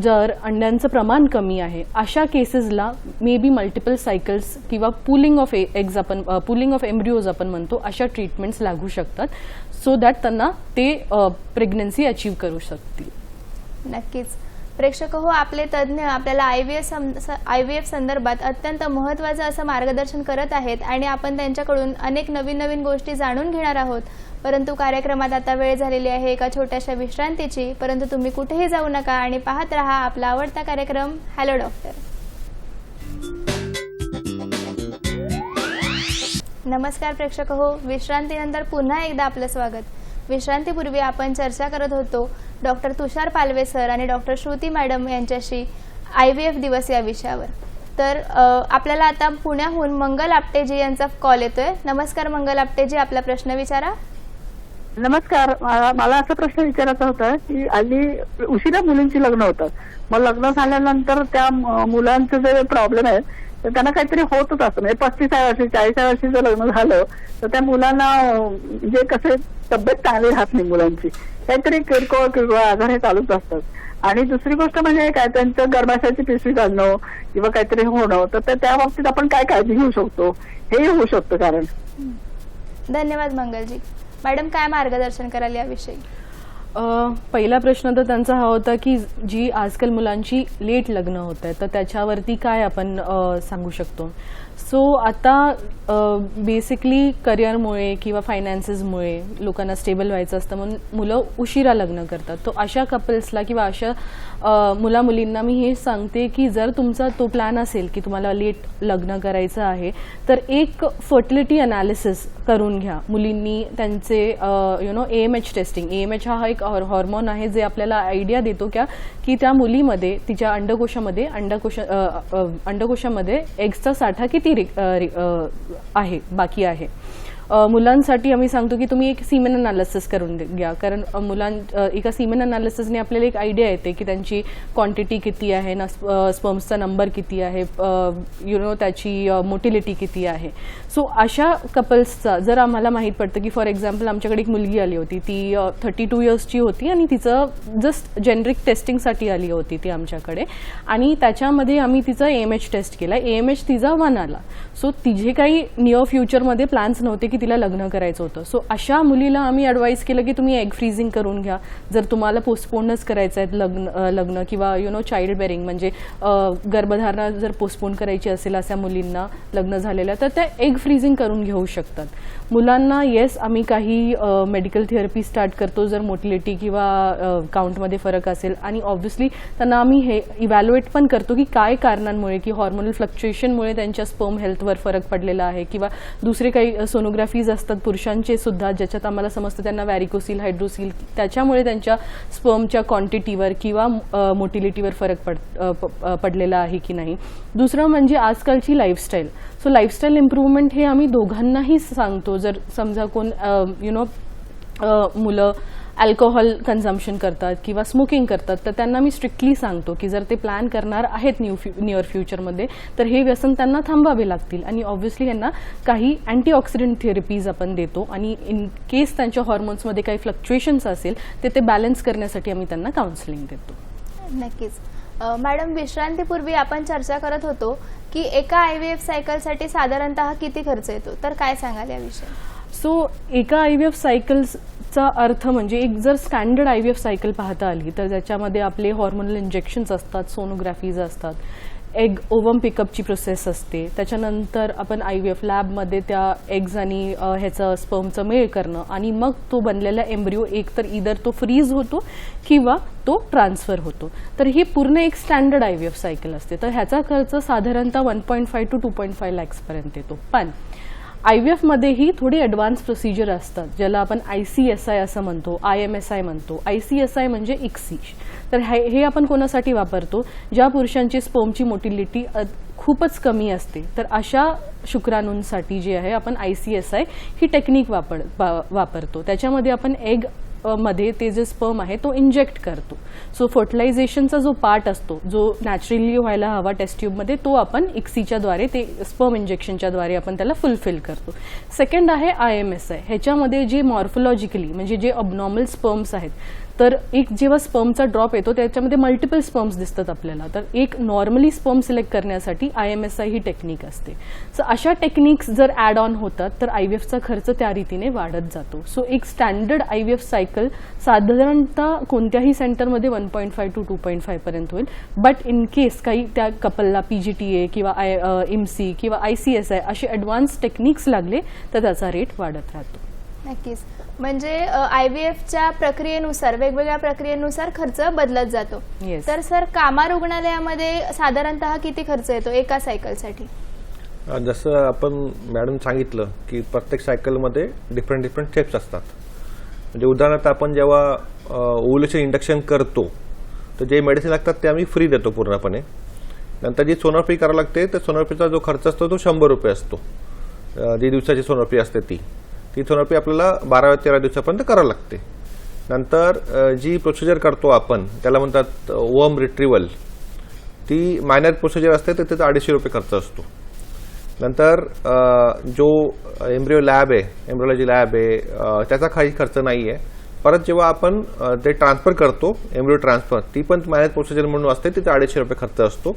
जर अंड्यांचं प्रमाण कमी आहे, अशा केसेसला मे बी मल्टिपल सायकल्स किंवा पुलिंग ऑफ एम्ब्रिओज आपण म्हणतो अशा ट्रीटमेंट्स लागू शकतात सो दॅट त्यांना ते प्रेग्नन्सी अचीव करू शकतील. नक्कीच. प्रेक्षक हो, आपले तज्ज्ञ आपल्याला IVF संदर्भात अत्यंत महत्त्वाचं असं मार्गदर्शन करत आहेत आणि आपण त्यांच्याकडून अनेक नवीन नवीन गोष्टी जाणून घेणार आहोत. परंतु कार्यक्रमात आता वेळ झालेली आहे एका छोट्याशा विश्रांतीची. परंतु तुम्ही कुठेही जाऊ नका आणि पाहत रहा आपला आवडता कार्यक्रम हॅलो डॉक्टर. नमस्कार प्रेक्षक हो, विश्रांतीनंतर पुन्हा एकदा आपलं स्वागत. विश्रांतीपूर्वी आपण चर्चा करत होतो डॉक्टर तुषार पालवे सर आणि डॉक्टर श्रुती मॅडम यांच्याशी IVF दिवस या विषयावर. तर आपल्याला आता पुण्याहून मंगल आपटेजी यांचा कॉल येतोय. नमस्कार मंगल आपटेजी, आपला प्रश्न विचारा. नमस्कार. मला असा प्रश्न विचारायचा होता की हल्ली उशिरा मुलींची लग्न होतात. मग लग्न झाल्यानंतर त्या मुलांचे जे प्रॉब्लेम आहे तर त्यांना काहीतरी होतच असतं. म्हणजे 35व्या वर्षी 40व्या वर्षी जर लग्न झालं तर त्या मुलांना जे कसे तब्येत चांगली राहत नाही मुलांची, काहीतरी किरकोळ आजार हे चालूच असतात. आणि दुसरी गोष्ट म्हणजे काय, त्यांचं गर्भाशयाची पिशवी काढणं किंवा काहीतरी होणं, तर त्या बाबतीत आपण काय काळजी घेऊ शकतो हे होऊ शकतं कारण. धन्यवाद मंगलजी. मॅडम, काय मार्गदर्शन कराल याविषयी? पहिला प्रश्न तर त्यांचा हा होता की जी आजकाल मुलांची लेट लग्न होत आहे तर त्याच्यावरती काय आपण सांगू शकतो. सो आता बेसिकली करिअरमुळे किंवा फायनान्सेसमुळे लोकांना स्टेबल व्हायचं असतं म्हणून मुलं उशिरा लग्न करतात. तो अशा कपल्सला किंवा अशा मुला मुलींना मी हे सांगते की जर तुमचा तो प्लॅन असेल की तुम्हाला लेट लग्न करायचं आहे तर एक फर्टिलिटी अनालिसिस करून घ्या. मुलींनी त्यांचे AMH टेस्टिंग, AMH हा एक हॉर्मोन आहे जे आपल्याला आयडिया देतो की त्या मुलीमध्ये तिच्या अंडकोशामध्ये एग्सचा साठा किती आहे बाकी आहे. मुलांसाठी आम्ही सांगतो की तुम्ही एक सीमेन अनालिसिस करून घ्या, कारण एका सीमेन अनालिसिसने आपल्याला एक आयडिया येते की त्यांची क्वांटिटी किती आहे ना, स्पर्म्सचा नंबर किती आहे, त्याची मोटिलिटी किती आहे. सो अशा कपल्सचा जर आम्हाला माहीत पडतं की फॉर एक्झाम्पल आमच्याकडे एक मुलगी आली होती, ती 32 इयर्सची होती आणि तिचं जस्ट जेनरिक टेस्टिंगसाठी आली होती ती आमच्याकडे आणि त्याच्यामध्ये आम्ही तिचा AMH टेस्ट केला. AMH तिचा 1 आला. सो तिचे काही नियर फ्युचरमध्ये प्लॅन्स नव्हते की की तिला लग्न करायचं होतं. सो अशा मुलीला आम्ही ॲडवाईस केलं की तुम्ही एग फ्रीजिंग करून घ्या. जर तुम्हाला पोस्टपोनच करायचं आहे लग्न किंवा चाइल्ड बेअरिंग म्हणजे गर्भधारणा जर पोस्टपोन करायची असेल अशा मुलींना लग्न झालेल्या, तर त्या एग फ्रीजिंग करून घेऊ शकतात. मुलांना येस आम्ही काही मेडिकल थेरपी स्टार्ट करतो जर मोटिलिटी किंवा काउंटमध्ये फरक असेल, आणि ऑब्व्हियसली त्यांना आम्ही हे इव्हॅल्युएट पण करतो की काय कारणांमुळे की हॉर्मोनल फ्लक्च्युएशनमुळे त्यांच्या स्पर्म हेल्थवर फरक पडलेला आहे, किंवा दुसरे काही सोनोग्राफीज असतात पुरुषांचे सुद्धा ज्याच्यात आम्हाला समजतं त्यांना वॅरिकोसिल हायड्रोसिल त्याच्यामुळे त्यांच्या स्पर्मच्या क्वांटिटीवर किंवा मोटिलिटीवर फरक पडलेला आहे की नाही. दुसरं म्हणजे आजकालची लाईफस्टाईल. सो लाईफस्टाईल इम्प्रूव्हमेंट हे आम्ही दोघांनाही सांगतो. जर समजा कोण मुलं अल्कोहोल कन्झम्पशन करतात किंवा स्मोकिंग करतात तर त्यांना मी स्ट्रिक्टली सांगतो की जर ते प्लॅन करणार आहेत नियर फ्युचरमध्ये तर हे व्यसन त्यांना थांबावे लागतील. आणि ऑब्व्हियसली यांना काही अँटीऑक्सिडंट थेरपीज आपण देतो, आणि इन केस त्यांच्या हॉर्मोन्समध्ये काही फ्लक्च्युएशन्स असेल ते बॅलन्स करण्यासाठी आम्ही त्यांना काउन्सिलिंग देतो. नक्कीच. मॅडम, विश्रांतीपूर्वी आपण चर्चा करत होतो की एका IVF सायकलसाठी साधारणतः किती खर्च येतो, तर काय सांगाल याविषयी? सो एका IVF सायकलचा अर्थ म्हणजे एक जर स्टँडर्ड IVF सायकल पाहता आली तर त्याच्यामध्ये आपले हॉर्मोनल इंजेक्शन्स असतात, सोनोग्राफीज असतात, एग ओवम पिकअपची प्रोसेस असते, त्याच्यानंतर आपण IVF लॅबमध्ये त्या एग्ज आणि ह्याचं स्पर्मचं मेळ करणं, आणि मग तो बनलेला एम्ब्रिओ एक तर इधर तो फ्रीज होतो किंवा तो ट्रान्सफर होतो. तर ही पूर्ण एक स्टँडर्ड IVF सायकल असते. तर ह्याचा खर्च साधारणतः 1.5 to 2.5 lakhsपर्यंत येतो. पण IVF मध्येही थोडी ॲडव्हान्स प्रोसिजर असतात ज्याला आपण ICSI असं म्हणतो, IMSI म्हणतो. ICSI म्हणजे ICSI. तर हे आपण कोणासाठी वापरतो? ज्या पुरुषांची स्पर्मची मोटिलिटी खूपच कमी असते, तर अशा शुक्राणूंसाठी जे आहे आपण ICSI ही टेक्निक वापरतो. त्याच्यामध्ये आपण एग मध्ये ते जे स्पर्म आहे तो इंजेक्ट करतो. सो फर्टिलायझेशनचा जो पार्ट असतो जो नॅचरली व्हायला हवा टेस्ट ट्यूबमध्ये तो आपण ICSIच्या द्वारे ते स्पर्म इंजेक्शनच्या द्वारे आपण त्याला फुलफिल करतो. सेकंड आहे IMSI. ह्याच्यामध्ये जे मॉर्फोलॉजिकली म्हणजे जे अबनॉर्मल स्पर्म्स आहेत, तर एक जेव्हा स्पर्मचा ड्रॉप येतो त्याच्यामध्ये मल्टिपल स्पर्म्स दिसतात आपल्याला, तर एक नॉर्मली स्पर्म सिलेक्ट करण्यासाठी IMSI ही टेक्निक असते. सो अशा टेक्निक्स जर ॲड ऑन होतात तर IVFचा खर्च त्या रीतीने वाढत जातो. सो एक स्टँडर्ड IVF सायकल साधारणतः कोणत्याही सेंटरमध्ये 1.5 to 2.5 पर्यंत होईल. बट इन केस काही त्या कपलला PGTA किंवा IMC किंवा ICSI असे ॲडव्हान्स टेक्निक्स लागले तर त्याचा रेट वाढत राहतो. नक्कीच. म्हणजे IVFच्या प्रक्रियेनुसार वेगवेगळ्या प्रक्रियेनुसार खर्च बदलत जातो. Yes. तर सर, कामा रुग्णालयामध्ये साधारणतः किती खर्च येतो एका सायकलसाठी? जसं आपण मॅडम सांगितलं की प्रत्येक सायकलमध्ये डिफरंट स्टेप्स असतात. म्हणजे उदाहरणार्थ आपण जेव्हा ओव्ह्युलेशन इंडक्शन करतो तर जे मेडिसिन लागतात ते आम्ही फ्री देतो पूर्णपणे. नंतर जी सोनोग्राफी करावी लागते तर सोनोग्राफीचा जो खर्च असतो तो 100 रुपये असतो. जी दिवसाची सोनोग्राफी असते ती सोनोग्राफी आपल्याला 12-13 दिवसापर्यंत करावी लागते. नंतर जी प्रोसिजर करतो आपण त्याला म्हणतात वर्म रिट्रीवल, ती मायनर प्रोसिजर असते तर त्याचा 250 रुपये खर्च असतो. नंतर जो एम्ब्रिओ लॅब आहे, एम्ब्रिओलॉजी लॅब आहे, त्याचा काही खर्च नाही आहे. परत जेव्हा आपण ते ट्रान्सफर करतो एम्ब्रिओ ट्रान्सफर, ती पण मायनर प्रोसिजर म्हणून असते, तिथे 250 रुपये खर्च असतो.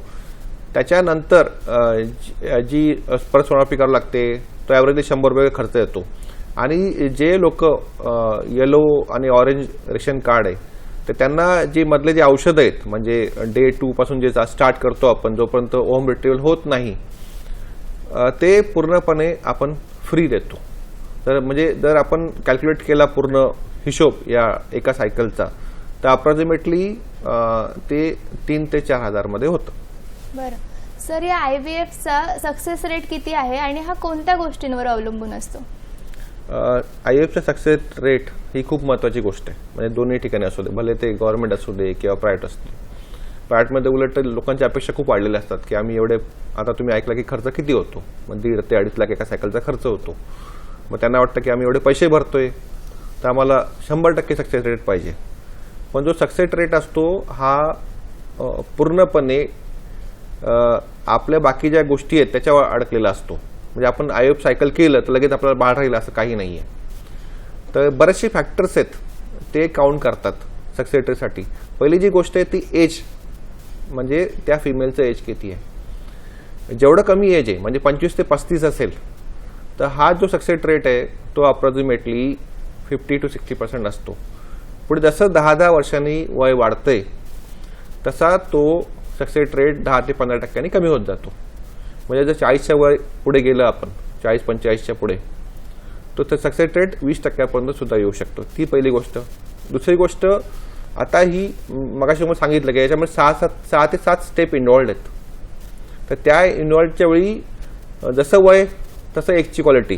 त्याच्यानंतर जी परत सोनोग्राफी करावी लागते तो ॲव्हरेजली 100 रुपये खर्च येतो. आणि जे लोक येलो आणि ऑरेंज रेशन कार्ड आहे तर त्यांना जी मधले जे औषधं आहेत म्हणजे डे 2 पासून जे स्टार्ट करतो आपण जोपर्यंत ओव्हम रिट्रीवल होत नाही ते पूर्णपणे आपण फ्री देतो. तर म्हणजे जर आपण कॅल्क्युलेट केला पूर्ण हिशोब या एका सायकलचा तर अप्रॉक्सिमेटली ते 3 ते 4 हजारमध्ये होतं. बरं सर, या IVFचा सक्सेस रेट किती आहे आणि हा कोणत्या गोष्टींवर अवलंबून असतो? IVFचा सक्सेस रेट ही खूप महत्त्वाची गोष्ट आहे. म्हणजे दोन्ही ठिकाणी असू दे, भले ते गव्हर्नमेंट असू दे किंवा प्रायव्हेट असू दे. प्रायव्हेटमध्ये उलट लोकांच्या अपेक्षा खूप वाढलेल्या असतात की आम्ही एवढे, आता तुम्ही ऐकला की खर्च किती होतो, मग 1.5 ते 2.5 लाख एका सायकलचा खर्च होतो. मग त्यांना वाटतं की आम्ही एवढे पैसे भरतोय तर आम्हाला 100% सक्सेस रेट पाहिजे. पण जो सक्सेस रेट असतो हा पूर्णपणे आपल्या बाकी ज्या गोष्टी आहेत त्याच्यावर अडकलेला असतो. म्हणजे आपण IVF सायकल केलं तर लगेच आपल्याला बाळ राहील असं काही नाही आहे. तर बरेचसे फॅक्टर्स आहेत ते काउंट करतात सक्सेस रेटसाठी. पहिली जी गोष्ट आहे ती एज, म्हणजे त्या फिमेलचं एज किती आहे. जेवढं कमी एज आहे म्हणजे 25 ते 35 असेल तर हा जो सक्सेस रेट आहे तो अप्रॉक्सिमेटली 50 to 60% असतो. पुढे जसं 10-10 वर्षांनी वय वाढतंय तसा तो सक्सेस रेट 10 ते 15% कमी होत जातो. म्हणजे जर 40च्या वय पुढे गेलं आपण 40-45च्या पुढे तो सक्सेस रेट 20% सुद्धा येऊ शकतो. ती पहिली गोष्ट. दुसरी गोष्ट, आता ही मगाशी मी सांगितलं की याच्यामध्ये 6 ते 7 स्टेप इन्व्हॉल्ड आहेत. तर त्या इन्व्हॉल्वच्या वेळी जसं वय तसं एगची क्वालिटी,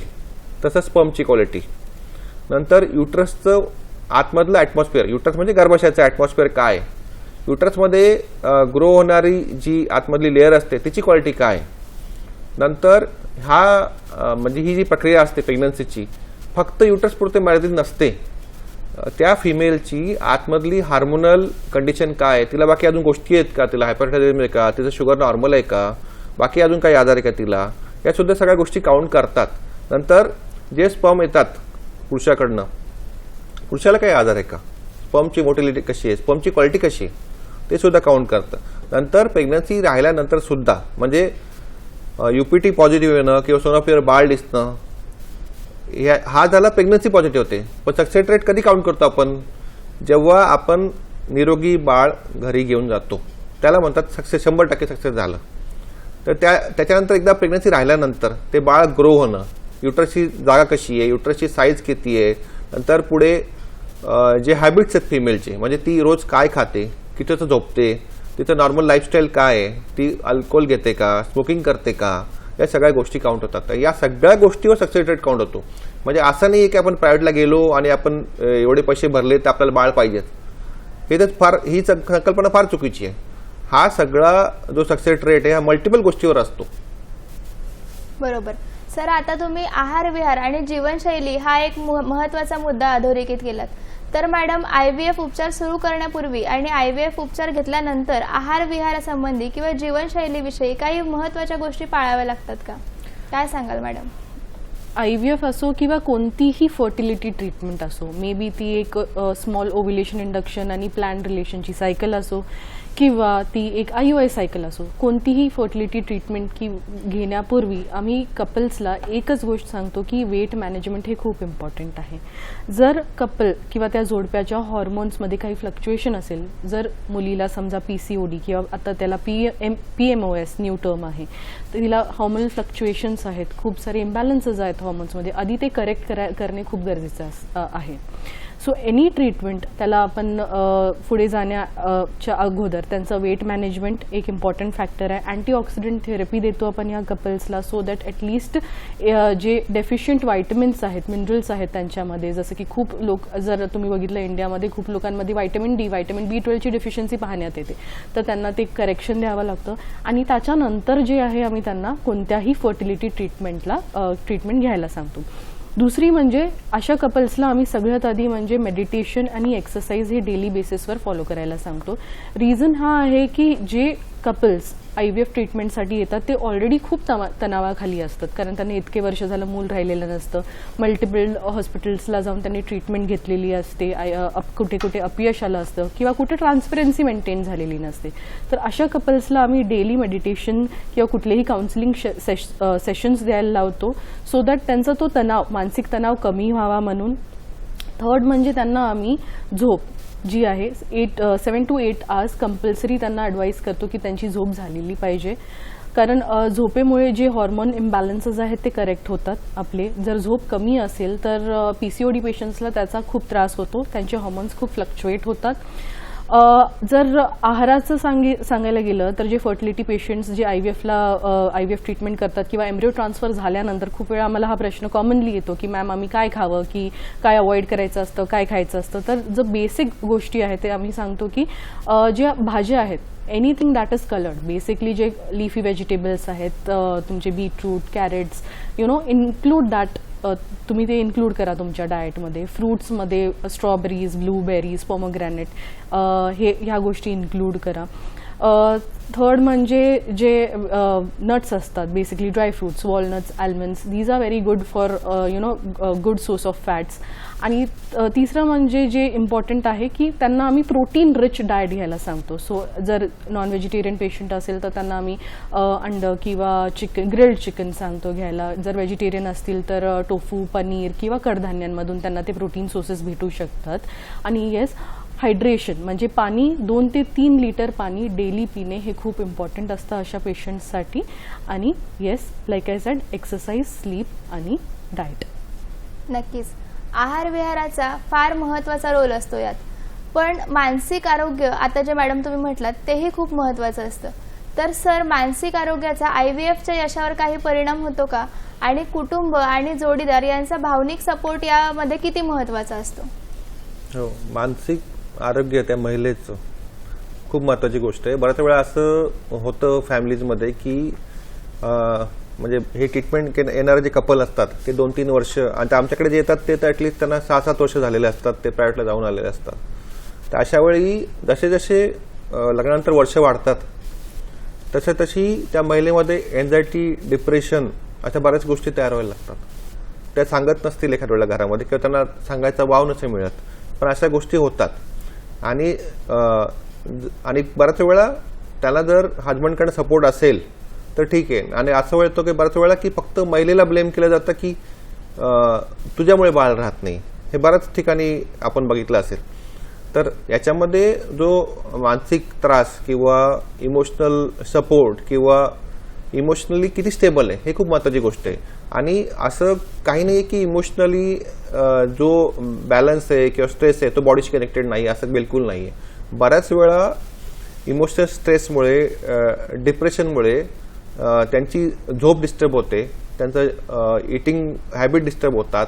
तसं स्पर्मची क्वालिटी, नंतर युट्रसचं आतमधलं ॲटमॉस्फिअर, युट्रस म्हणजे गर्भाशयाचं ॲटमॉस्फिअर काय, युट्रसमध्ये ग्रो होणारी जी आतमधली लेअर असते तिची क्वालिटी काय, नंतर म्हणजे ही जी प्रक्रिया असते प्रेग्नन्सीची फक्त युट्रस पुरते मर्यादित नसते. त्या फिमेलची आतमधली हार्मोनल कंडिशन काय, तिला बाकी अजून गोष्टी आहेत का, तिला हायपरथायरॉइडिझम आहे का, तिचं शुगर नॉर्मल आहे का, बाकी अजून काही आजार आहे का तिला, या सुद्धा सगळ्या गोष्टी काउंट करतात. नंतर जे स्पर्म येतात पुरुषाकडनं, पुरुषाला काही आजार आहे का, स्पर्मची मोटिलिटी कशी आहे, स्पर्मची क्वालिटी कशी आहे, ते सुद्धा काउंट करतं. नंतर प्रेग्नन्सी राहिल्यानंतर सुद्धा म्हणजे UPT पॉझिटिव्ह येणं किंवा सोनोग्राफीवर बाळ दिसणं, हा झाला प्रेग्नन्सी पॉझिटिव्ह होते. पण सक्सेस रेट कधी काउंट करतो आपण, जेव्हा आपण निरोगी बाळ घरी घेऊन जातो त्याला म्हणतात सक्सेस, 100% सक्सेस झालं. तर त्याच्यानंतर एकदा प्रेग्नन्सी राहिल्यानंतर ते बाळ ग्रो होणं, युट्रसची जागा कशी आहे, युट्रसची साईज किती आहे, नंतर पुढे जे हॅबिट्स आहेत फिमेलचे, म्हणजे ती रोज काय खाते, कितीचं झोपते, तिचं नॉर्मल लाईफस्टाईल काय आहे, ती अल्कोहोल घेते का, स्मोकिंग करते का, या सगळ्या गोष्टी काउंट होतात. तर या सगळ्या गोष्टीवर सक्सेस रेट काउंट होतो. म्हणजे असं नाही की आपण प्रायव्हेटला गेलो आणि आपण एवढे पैसे भरले तर आपल्याला बाळ पाहिजेत, हे तर ही संकल्पना फार चुकीची आहे. हा सगळा जो सक्सेस रेट आहे हा मल्टिपल गोष्टीवर असतो. बरोबर. सर, आता तुम्ही आहार विहार आणि जीवनशैली हा एक महत्त्वाचा मुद्दा अधोरेखित केलात. तर मॅडम, IVF उपचार सुरू करण्यापूर्वी आणि IVF उपचार घेतल्यानंतर आहार विहारासंबंधी किंवा जीवनशैलीविषयी काही महत्त्वाच्या गोष्टी पाळाव्या लागतात का? काय सांगाल मॅडम? IVF असो किंवा कोणतीही फर्टिलिटी ट्रीटमेंट असो, मे बी ती एक स्मॉल ओव्युलेशन इंडक्शन आणि प्लॅन रिलेशनची सायकल असो किंवा ती एक IUI सायकल असो, कोणतीही फर्टिलिटी ट्रीटमेंट घेण्यापूर्वी आम्ही कपल्सला एकच गोष्ट सांगतो की वेट मॅनेजमेंट हे खूप इम्पॉर्टंट आहे. जर कपल किंवा त्या जोडप्याच्या हॉर्मोन्समध्ये काही फ्लक्च्युएशन असेल, जर मुलीला समजा PCOD किंवा आता त्याला PMOS न्यू टर्म आहे, तर तिला हॉर्मोनल फ्लक्च्युएशन्स आहेत, खूप सारे इम्बॅलन्सेस आहेत हॉर्मोन्समध्ये, आधी ते करेक्ट करणे खूप गरजेचं आहे. सो एनी ट्रीटमेंट त्याला आपण पुढे जाण्याच्या अगोदर त्यांचं वेट मॅनेजमेंट एक इम्पॉर्टंट फॅक्टर आहे. अँटीऑक्सिडंट थेरपी देतो आपण या कपल्सला, सो दॅट ॲटलिस्ट जे डेफिशियंट व्हायटमिन्स आहेत, मिनरल्स आहेत त्यांच्यामध्ये, जसं की खूप लोक, जर तुम्ही बघितलं इंडियामध्ये खूप लोकांमध्ये व्हायटमिन B12ची डेफिशियन्सी पाहण्यात येते, तर त्यांना ते करेक्शन द्यावं लागतं. आणि त्याच्यानंतर जे आहे आम्ही त्यांना कोणत्याही फर्टिलिटी ट्रीटमेंट घ्यायला सांगतो. दुसरी म्हणजे अशा कपल्सला आम्ही सगळ्यात आधी म्हणजे मेडिटेशन आणि एक्सरसाइज हे डेली बेसिसवर फॉलो करायला सांगतो. रिझन हा आहे की जे कपल्स IVF ट्रीटमेंटसाठी येतात ते ऑलरेडी खूप तणावाखाली असतात, कारण त्यांनी इतके वर्ष झालं मूल राहिलेलं नसतं, मल्टिपल हॉस्पिटल्सला जाऊन त्यांनी ट्रीटमेंट घेतलेली असते, कुठे कुठे अपयश आलं असतं किंवा कुठे ट्रान्सपरन्सी मेंटेन झालेली नसते. तर अशा कपल्सला आम्ही डेली मेडिटेशन किंवा कुठलेही काउन्सिलिंग सेशन्स द्यायला लावतो, सो दॅट त्यांचा तो तणाव, मानसिक तणाव कमी व्हावा म्हणून. थर्ड म्हणजे त्यांना आम्ही झोप जी आहे 7 to 8 आवर्स कंपल्सरी त्यांना ॲडवाईस करतो की त्यांची झोप झालेली पाहिजे, कारण झोपेमुळे जे हॉर्मोन इम्बॅलन्सेस आहेत ते करेक्ट होतात आपले. जर झोप कमी असेल तर PCOD पेशंट्सला त्याचा खूप त्रास होतो, त्यांचे हॉर्मोन्स खूप फ्लक्च्युएट होतात. जर आहाराचं सांगायला गेलं तर जे फर्टिलिटी पेशंट्स जे IVF ट्रीटमेंट करतात किंवा एम्ब्रिओ ट्रान्सफर झाल्यानंतर खूप वेळा आम्हाला हा प्रश्न कॉमनली येतो की मॅम आम्ही काय खावं, की काय अवॉइड करायचं असतं, काय खायचं असतं. तर जो बेसिक गोष्टी आहेत ते आम्ही सांगतो की ज्या भाज्या आहेत, anything that is coloured, basically जे लीफी व्हेजिटेबल्स आहेत तुमचे बीटरूट, कॅरेट्स, इन्क्लूड दॅट, तुम्ही ते इन्क्लूड करा तुमच्या डाएटमध्ये. फ्रूट्समध्ये स्ट्रॉबेरीज, ब्लूबेरीज, पोमोग्रॅनेट, ह्या गोष्टी इन्क्लूड करा. थर्ड म्हणजे जे नट्स असतात, basically dry fruits, walnuts, almonds, these are very good for good source of fats. आणि तिसरं म्हणजे जे इम्पॉर्टंट आहे की त्यांना आम्ही प्रोटीन रिच डाएट घ्यायला सांगतो. सो जर नॉन व्हेजिटेरियन पेशंट असेल तर त्यांना आम्ही अंडं किंवा चिकन, ग्रिल्ड चिकन सांगतो घ्यायला. जर व्हेजिटेरियन असतील तर टोफू, पनीर किंवा कडधान्यांमधून त्यांना ते प्रोटीन सोर्सेस भेटू शकतात. आणि येस, हायड्रेशन म्हणजे पाणी 2 ते 3 लिटर पाणी डेली पिणे हे खूप इम्पॉर्टंट असतं अशा पेशंट्ससाठी. आणि yes, like I said, exercise, sleep आणि डाएट. नक्कीच आहार विहाराचा फार महत्त्वाचा रोल असतो यात. पण मानसिक आरोग्य, आता जे मॅडम तुम्ही म्हटलात, तेही खूप महत्त्वाचं असतं. तर सर, मानसिक आरोग्याचा IVFच्या यशावर काही परिणाम होतो का? आणि कुटुंब आणि जोडीदार यांचा भावनिक सपोर्ट यामध्ये किती महत्त्वाचा असतो? हो, मानसिक आरोग्य त्या महिलेचं खूप महत्त्वाची गोष्ट आहे. बऱ्याच वेळा असं होतं फॅमिलीजमध्ये की म्हणजे हे ट्रीटमेंट येणारे जे कपल असतात ते 2-3 वर्ष, आणि ते आमच्याकडे जे येतात ते तर ॲटलिस्ट त्यांना 6-7 वर्ष झालेले असतात, ते प्रायव्हेटला जाऊन आलेले असतात. तर अशा वेळी जसे जसे लग्नानंतर वर्ष वाढतात तशी त्या महिलेमध्ये एन्झायटी, डिप्रेशन अशा बऱ्याच गोष्टी तयार व्हायला लागतात. त्या सांगत नसतील एखाद्या वेळेला घरामध्ये किंवा त्यांना सांगायचा वाव नसे मिळत, पण अशा गोष्टी होतात. आणि बऱ्याच वेळा त्याला जर हजबंडकडे सपोर्ट असेल तर ठीक आहे. आणि असं वेळतो की बऱ्याच वेळा की फक्त महिलेला ब्लेम केलं जातं की तुझ्यामुळे बाळ राहत नाही. हे बऱ्याच ठिकाणी आपण बघितलं असेल. तर याच्यामध्ये जो मानसिक त्रास किंवा इमोशनल सपोर्ट किंवा इमोशनली किती स्टेबल आहे हे खूप महत्त्वाची गोष्ट आहे. आणि असं काही नाही की इमोशनली जो बॅलन्स आहे किंवा स्ट्रेस आहे तो बॉडीशी कनेक्टेड नाही, असं बिलकुल नाही आहे. बऱ्याच वेळा इमोशनल स्ट्रेसमुळे, डिप्रेशनमुळे त्यांची झोप डिस्टर्ब होते, त्यांचं इटिंग हॅबिट डिस्टर्ब होतात,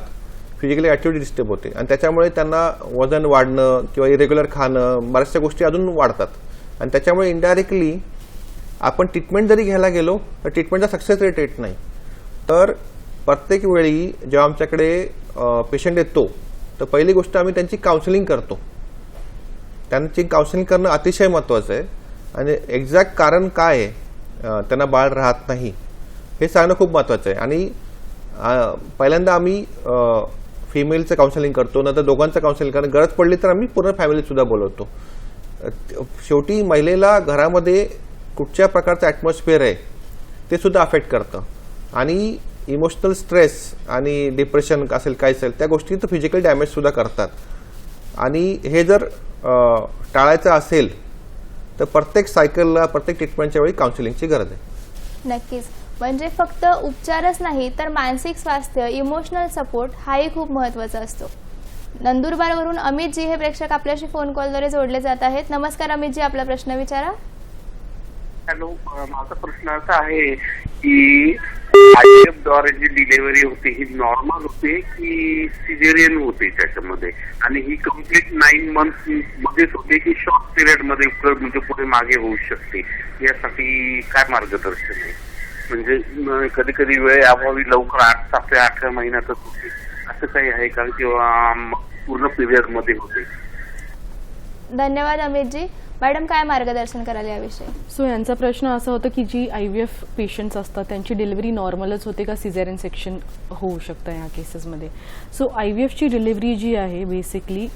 फिजिकली ॲक्टिव्हिटी डिस्टर्ब होते. आणि त्याच्यामुळे त्यांना वजन वाढणं किंवा इरेग्युलर खाणं, बऱ्याचशा गोष्टी अजून वाढतात. आणि त्याच्यामुळे इनडायरेक्टली आपण ट्रीटमेंट जरी घ्यायला गेलो तर ट्रीटमेंटचा सक्सेस रेट येत नाही. तर प्रत्येक वेळी जेव्हा आमच्याकडे पेशंट येतो तर पहिली गोष्ट आम्ही त्यांची काउन्सिलिंग करतो. त्यांची काउन्सिलिंग करणं अतिशय महत्त्वाचं आहे. आणि एक्झॅक्ट कारण काय आहे त्यांना बाळ राहत नाही हे सांगणं खूप महत्त्वाचं आहे. आणि पहिल्यांदा आम्ही फिमेलचं काउन्सिलिंग करतो, नंतर दोघांचं काउन्सिलिंग, कारण गरज पडली तर आम्ही पूर्ण फॅमिलीसुद्धा बोलवतो. शेवटी महिलेला घरामध्ये कुठच्या प्रकारचं ॲटमॉस्फिअर आहे ते सुद्धा अफेक्ट करतं. आणि इमोशनल स्ट्रेस आणि डिप्रेशन असेल काय असेल त्या गोष्टी तर फिजिकल डॅमेजसुद्धा करतात. आणि हे जर टाळायचं असेल तर प्रत्येक सायकलला, प्रत्येक ट्रीटमेंटच्या वेळी काउन्सिलिंगची गरज आहे. नक्कीच. म्हणजे फक्त उपचारच नाही तर मानसिक स्वास्थ्य, इमोशनल सपोर्ट हाही खूप महत्त्वाचा असतो. नंदुरबारवरून अमितजी हे प्रेक्षक आपल्याशी फोन कॉलद्वारे जोडले जात आहेत. नमस्कार अमितजी, आपला प्रश्न विचारा. हॅलो, माझा प्रश्न असा आहे की IVF द्वारे जी डिलिव्हरी होते ही नॉर्मल होते की सिझेरियन होते त्याच्यामध्ये, आणि ही कम्प्लीट 9 मंथ मध्येच होते की शॉर्ट पिरियड मध्ये म्हणजे पुढे मागे होऊ शकते, यासाठी काय मार्गदर्शन आहे? म्हणजे कधी कधी वेळ अभावी लवकर 8 महिन्यातच होते असं काही आहे का, किंवा पूर्ण पिरियड मध्ये होते? धन्यवाद अमितजी. मॅडम, काय मार्गदर्शन कराल याविषयी? सो यांचा प्रश्न असा होता की जी IVF पेशंट्स असतात त्यांची डिलिव्हरी नॉर्मलच होते का सिझेरियन सेक्शन होऊ शकतं या केसेसमध्ये? सो IVFची डिलिव्हरी जी आहे बेसिकली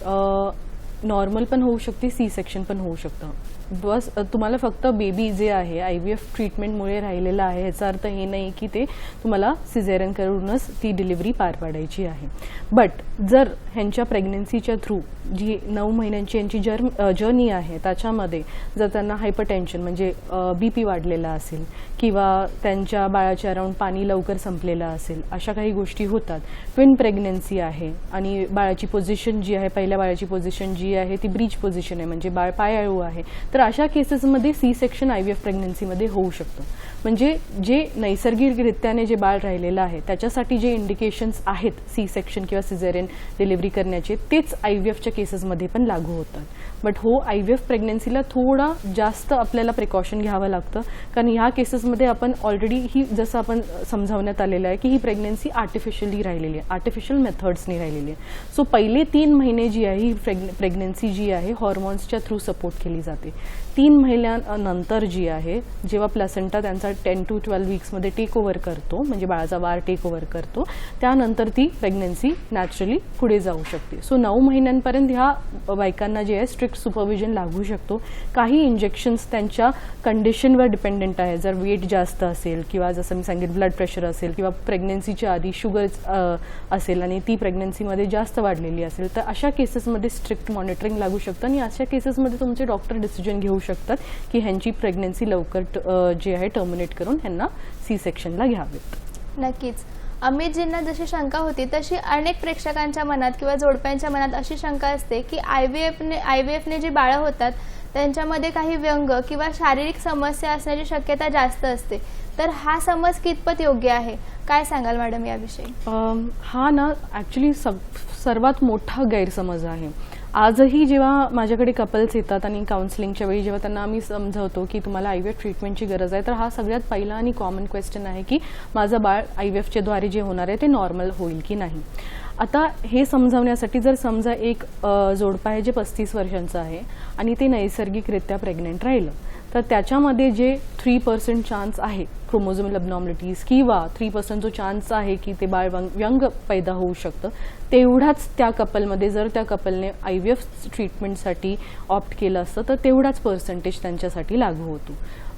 नॉर्मल पण होऊ शकते, सी सेक्शन पण होऊ शकतं. बस तुम्हाला फक्त बेबी जे आहे IVF ट्रीटमेंटमुळे राहिलेलं आहे याचा अर्थ हे नाही की ते तुम्हाला सिझेरियन करूनच ती डिलिव्हरी पार पाडायची आहे. बट जर ह्यांच्या प्रेग्नन्सीच्या थ्रू जी 9 महिन्यांची यांची जर्नी आहे त्याच्यामध्ये जर त्यांना हायपरटेन्शन म्हणजे BP वाढलेला असेल किंवा त्यांच्या बाळाच्या अराउंड पाणी लवकर संपलेलं असेल, अशा काही गोष्टी होतात. ट्विन प्रेग्नन्सी आहे आणि बाळाची पोझिशन जी आहे, पहिल्या बाळाची पोझिशन जी आहे ती ब्रीच पोझिशन आहे म्हणजे बाळ पायाळू आहे, तर अशा केसेसमध्ये सी सेक्शन IVF प्रेग्नन्सीमध्ये होऊ शकतं. म्हणजे जे नैसर्गिकरित्याने जे बाळ राहिलेलं आहे त्याच्यासाठी जे इंडिकेशन्स आहेत सी सेक्शन किंवा सिझेरियन डिलिव्हरी करण्याचे, तेच IVFच्या केसेसमध्ये पण लागू होतात. बट हो, IVF प्रेग्नन्सीला थोडा जास्त आपल्याला प्रिकॉशन घ्यावं लागतं, कारण ह्या केसेसमध्ये आपण ऑलरेडी ही जसं आपण समजावण्यात आलेलं आहे की ही प्रेग्नन्सी आर्टिफिशियली राहिलेली आहे, आर्टिफिशियल मेथड्सनी राहिलेली आहे. सो पहिले 3 महिने जी आहे ही प्रेग्नन्सी जी आहे हॉर्मोन्सच्या थ्रू सपोर्ट केली जाते. 3 महिन्यानंतर जी आहे, जेव्हा प्लॅसेंटा त्यांचा 10 to 12 वीक्समध्ये टेक ओव्हर करतो, म्हणजे बाळाचा वार टेक ओव्हर करतो, त्यानंतर ती प्रेग्नन्सी नॅचरली पुढे जाऊ शकते. सो 9 महिन्यांपर्यंत ह्या बायकांना जे आहे स्ट्रिक्ट सुपरविजन लागू शकतो. काही इंजेक्शन्स त्यांच्या कंडिशनवर डिपेंडेंट आहे. जर वेट जास्त असेल किंवा जसं मी सांगितलं ब्लड प्रेशर असेल किंवा प्रेग्नन्सीच्या आधी शुगर असेल आणि ती प्रेग्नन्सीमध्ये जास्त वाढलेली असेल, तर अशा केसेसमध्ये स्ट्रिक्ट मॉनिटरिंग लागू शकतं आणि अशा केसेसमध्ये तुमचे डॉक्टर डिसिजन घेऊ शकतात की ह्यांची प्रेग्नन्सी लवकर जे आहे टर्मिनेट करून ह्यांना सी सेक्शनला घ्यावेत. नक्कीच. अमितजींना जशी शंका होती तशी अनेक प्रेक्षकांच्या मनात किंवा जोडप्यांच्या मनात अशी शंका असते की आयव्हीएफने जी बाळं होतात त्यांच्यामध्ये काही व्यंग किंवा शारीरिक समस्या असण्याची शक्यता जास्त असते. तर हा समज कितपत योग्य आहे, काय सांगाल मॅडम याविषयी? हा ना ॲक्च्युली सर्वात मोठा गैरसमज आहे. आजही जेव्हा माझ्याकडे कपल्स येतात आणि काउन्सिलिंगच्या वेळी जेव्हा त्यांना आम्ही समजावतो की तुम्हाला IVF ट्रीटमेंटची गरज आहे, तर हा सगळ्यात पहिला आणि कॉमन क्वेश्चन आहे की माझं बाळ IVFच्या द्वारे जे होणार आहे ते नॉर्मल होईल की नाही. आता हे समजावण्यासाठी जर समजा एक जोडपं आहे जे 35 वर्षांचं आहे आणि ते नैसर्गिकरित्या प्रेग्नेंट राहिलं, तर त्याच्यामध्ये जे 3% चान्स आहे क्रोमोझोमल अबनॉर्मलिटीज किंवा 3% जो चान्स आहे की ते बाळ व्यंग पैदा होऊ शकतं, तेवढाच त्या कपलमध्ये जर त्या कपलने IVF ट्रीटमेंटसाठी ऑप्ट केलं असतं तर तेवढाच पर्सेंटेज त्यांच्यासाठी लागू होतो.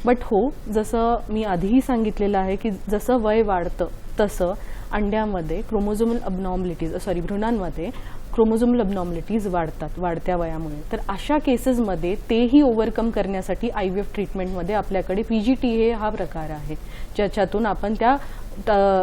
बट हो, जसं मी आधीही सांगितलेलं आहे की जसं वय वाढतं तसं अंड्यामध्ये भ्रूणांमध्ये क्रोमोझोमल अबनॉर्मलिटीज वाढतात वाढत्या वयामुळे. तर अशा केसेसमध्ये तेही ओव्हरकम करण्यासाठी IVF ट्रीटमेंटमध्ये आपल्याकडे PGTA हा प्रकार आहे, ज्याच्यातून आपण त्या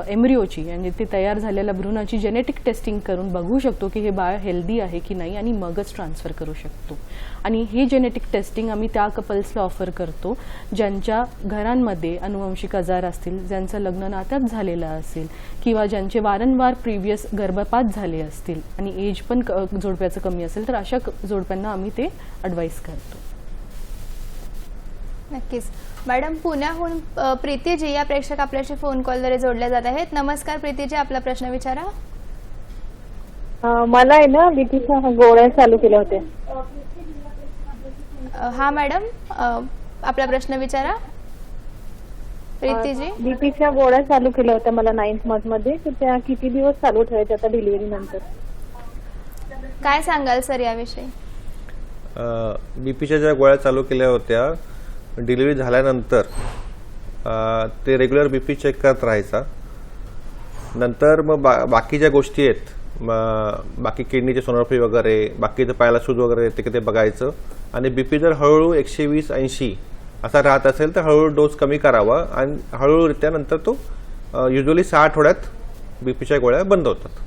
एम्ब्रिओची म्हणजे ते तयार झालेल्या भ्रूणाची जेनेटिक टेस्टिंग करून बघू शकतो की हे बाळ हेल्दी आहे की नाही आणि मगच ट्रान्सफर करू शकतो. आणि हे जेनेटिक टेस्टिंग आम्ही त्या कपल्सला ऑफर करतो ज्यांच्या घरांमध्ये अनुवंशिक आजार असतील, ज्यांचं लग्न नात्यात झालेलं असेल किंवा ज्यांचे वारंवार प्रिव्हियस गर्भपात झाले असतील आणि एज पण जोडप्याचं कमी असेल, तर अशा जोडप्यांना आम्ही ते ॲडवाईस करतो. नक्कीच. मॅडम, पुण्याहून प्रीतीजी या प्रेक्षक आपल्याशी फोन कॉलद्वारे जोडल्या जात आहेत. नमस्कार प्रीतीजी, आपला प्रश्न विचारा. मला आहे ना बीपीच्या गोळ्या चालू केल्या होत्या. हा मॅडम, आपला प्रश्न विचारा प्रीतीजी. बीपीच्या गोळ्या चालू केल्या होत्या मला 9th month मध्ये, तर त्या किती दिवस चालू ठेवायच्या आता डिलिव्हरी नंतर? काय सांगाल सर याविषयी? बीपीच्या ज्या गोळ्या चालू केल्या होत्या डिलिव्हरी झाल्यानंतर ते रेग्युलर बीपी चेक करत राहायचा. नंतर मग बाकी ज्या गोष्टी आहेत, बाकी किडनीची सोनोग्राफी वगैरे, बाकीचं पायाला सूज वगैरे येते की ते बघायचं. आणि बीपी जर हळूहळू 120-80 असा राहत असेल तर हळूहळू डोस कमी करावा आणि हळूहळूरित्या नंतर तो युजली 6 आठवड्यात बीपीच्या गोळ्या बंद होतात.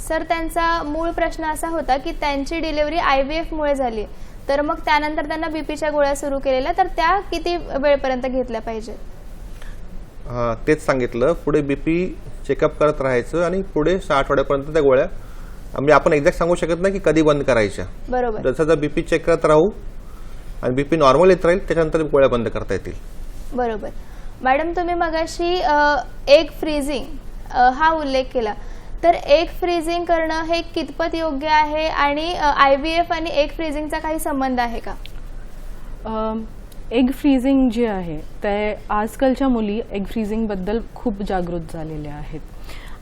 सर, त्यांचा मूळ प्रश्न असा होता की त्यांची डिलिव्हरी IVF मुळे झाली, तर मग त्यानंतर त्यांना बीपीच्या गोळ्या सुरू केलेल्या, तर त्या किती वेळपर्यंत घेतल्या पाहिजेत? तेच सांगितलं, पुढे बीपी चेकअप करत राहायचं आणि पुढे 6 आठवड्यापर्यंत त्या गोळ्या म्हणजे आपण एक्झॅक्ट सांगू शकत नाही की कधी बंद करायच्या. बरोबर. जसं जर बीपी चेक करत राहू आणि बीपी नॉर्मल येत राहील त्याच्यानंतर गोळ्या बंद करता येतील. बरोबर. मॅडम, तुम्ही मगाशी एग फ्रीजिंग हा उल्लेख केला, तर एग फ्रीजिंग करणं हे कितपत योग्य आहे आणि IVF आणि एग फ्रीजिंगचा काही संबंध आहे का? एग फ्रीजिंग जे आहे ते आजकालच्या मुली एग फ्रीजिंगबद्दल खूप जागृत झालेल्या आहेत.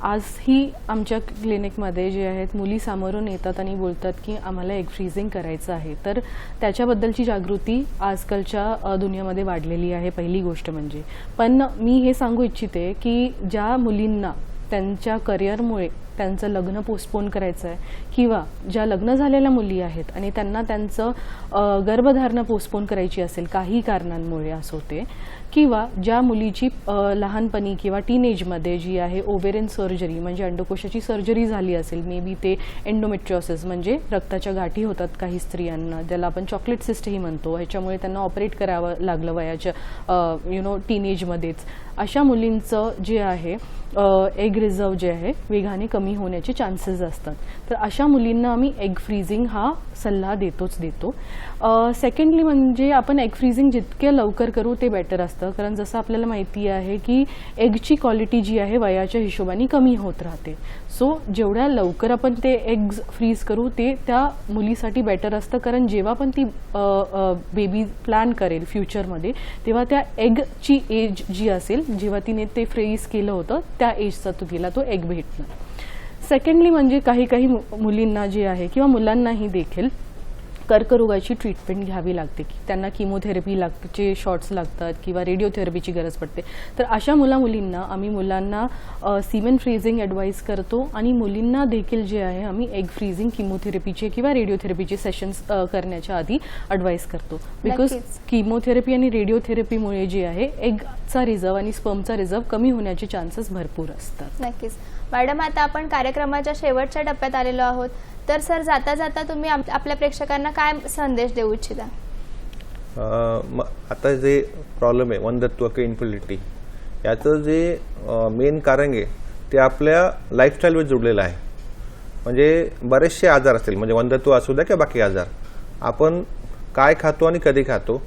आजही आमच्या क्लिनिकमध्ये जे आहेत मुली सामोरून येतात आणि बोलतात की आम्हाला एग फ्रीजिंग करायचं आहे. तर त्याच्याबद्दलची जागृती आजकालच्या दुनियामध्ये वाढलेली आहे, पहिली गोष्ट म्हणजे. पण मी हे सांगू इच्छिते की ज्या मुलींना त्यांच्या करिअरमुळे त्यांचं लग्न पोस्टपोन करायचं आहे किंवा ज्या लग्न झालेल्या मुली आहेत आणि त्यांना त्यांचं गर्भधारणा पोस्टपोन करायची असेल काही कारणांमुळे असं होते किंवा ज्या मुलीची लहानपणी किंवा टीनेजमध्ये जी आहे ओव्हेरियन सर्जरी म्हणजे अंडकोशाची सर्जरी झाली असेल, मे बी ते एंडोमेट्रियोसिस म्हणजे रक्ताच्या गाठी होतात काही स्त्रियांना, ज्याला आपण चॉकलेट सिस्टही म्हणतो, ह्याच्यामुळे त्यांना ऑपरेट करावं लागलं वयाच्या टीनेजमध्येच, अशा मुलींचं जे आहे एग रिझर्व जे आहे वेगाने कमी होण्याचे चान्सेस असतात. तर अशा मुलींना आम्ही एग फ्रीजिंग हा सल्ला देतो. सेकंडली म्हणजे आपण एग फ्रीजिंग जितके लवकर करू ते बेटर असतं, कारण जसं आपल्याला माहिती आहे की एगची क्वालिटी जी आहे वयाच्या हिशोबाने कमी होत राहते. सो जेवढ्या लवकर आपण ते एग्ज फ्रीज करू ते त्या मुलीसाठी बेटर असतं, कारण जेव्हा पण ती बेबी प्लॅन करेल फ्युचरमध्ये तेव्हा त्या एगची एज जी असेल जेव्हा तिने ते फ्रीज केलं होतं त्या एजचा तिला तो एग भेटणार. सेकंडली म्हणजे काही मुलींना जे आहे किंवा मुलांनाही देखील कर्करोगाची ट्रीटमेंट घ्यावी लागते, की त्यांना किमोथेरपी लागते, शॉट्स लागतात किंवा रेडिओथेरपीची गरज पडते. तर अशा मुलींना आम्ही मुलांना सीमेन फ्रीजिंग ॲडवाईस करतो आणि मुलींना देखील जे आहे आम्ही एग फ्रीजिंग किमोथेरपीचे किंवा रेडिओथेरपीचे सेशन्स करण्याच्या आधी ॲडवाईस करतो. बिकॉज किमोथेरपी आणि रेडिओथेरपीमुळे जे आहे एगचा रिझर्व आणि स्पर्मचा रिझर्व कमी होण्याचे चान्सेस भरपूर असतात. नक्कीच मॅडम, आता आपण कार्यक्रमाच्या शेवटच्या टप्प्यात आलेलो आहोत, तर सर जाता जाता तुम्ही आपल्या प्रेक्षकांना काय संदेश देऊ इच्छिता? आता जे प्रॉब्लेम आहे वंध्यत्व किंवा इन्फर्टिलिटी, याचं जे मेन कारण आहे ते आपल्या लाईफस्टाईलवर जुडलेलं आहे. म्हणजे बरेचसे आजार असतील, म्हणजे वंध्यत्व असू द्या किंवा बाकी आजार, आपण काय खातो आणि कधी खातो,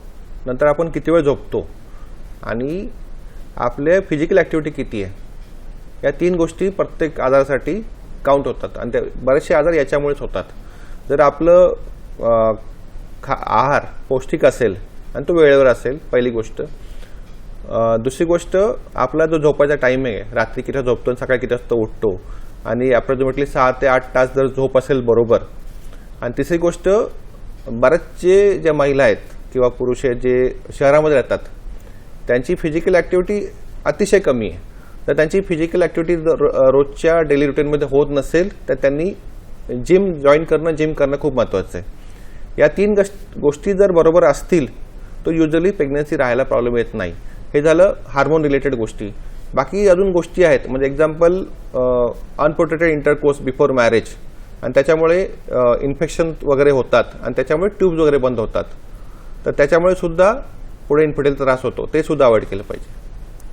नंतर आपण किती वेळ झोपतो आणि आपल्या फिजिकल ॲक्टिव्हिटी किती आहे, या 3 गोष्टी प्रत्येक आजारासाठी काउंट होतात आणि ते बरेचसे आजार याच्यामुळेच होतात. जर आपलं आहार पौष्टिक असेल आणि तो वेळेवर असेल, पहिली गोष्ट. दुसरी गोष्ट, आपला जो झोपायचा टाईम आहे, रात्री किती झोपतो आणि सकाळी किती वाजता उठतो, आणि अप्रॉक्सिमेटली 6 ते 8 तास जर झोप असेल बरोबर. आणि तिसरी गोष्ट, बरेचसे ज्या महिला आहेत किंवा पुरुष आहेत जे शहरामध्ये राहतात त्यांची फिजिकल ॲक्टिव्हिटी अतिशय कमी आहे. तर त्यांची फिजिकल ॲक्टिव्हिटी रोजच्या डेली रुटीनमध्ये होत नसेल तर त्यांनी जिम जॉईन करणं, जिम करणं खूप महत्त्वाचं आहे. या 3 गोष्टी जर बरोबर असतील तर युजली प्रेग्नन्सी राहायला प्रॉब्लेम येत नाही. हे झालं हार्मोन रिलेटेड गोष्टी. बाकी अजून गोष्टी आहेत, म्हणजे example unprotected intercourse before marriage, आणि त्याच्यामुळे इन्फेक्शन वगैरे होतात आणि त्याच्यामुळे ट्यूब्स वगैरे बंद होतात. तर त्याच्यामुळे सुद्धा पुढे इन्फर्टिलिटी त्रास होतो, ते सुद्धा अवॉइड केलं पाहिजे.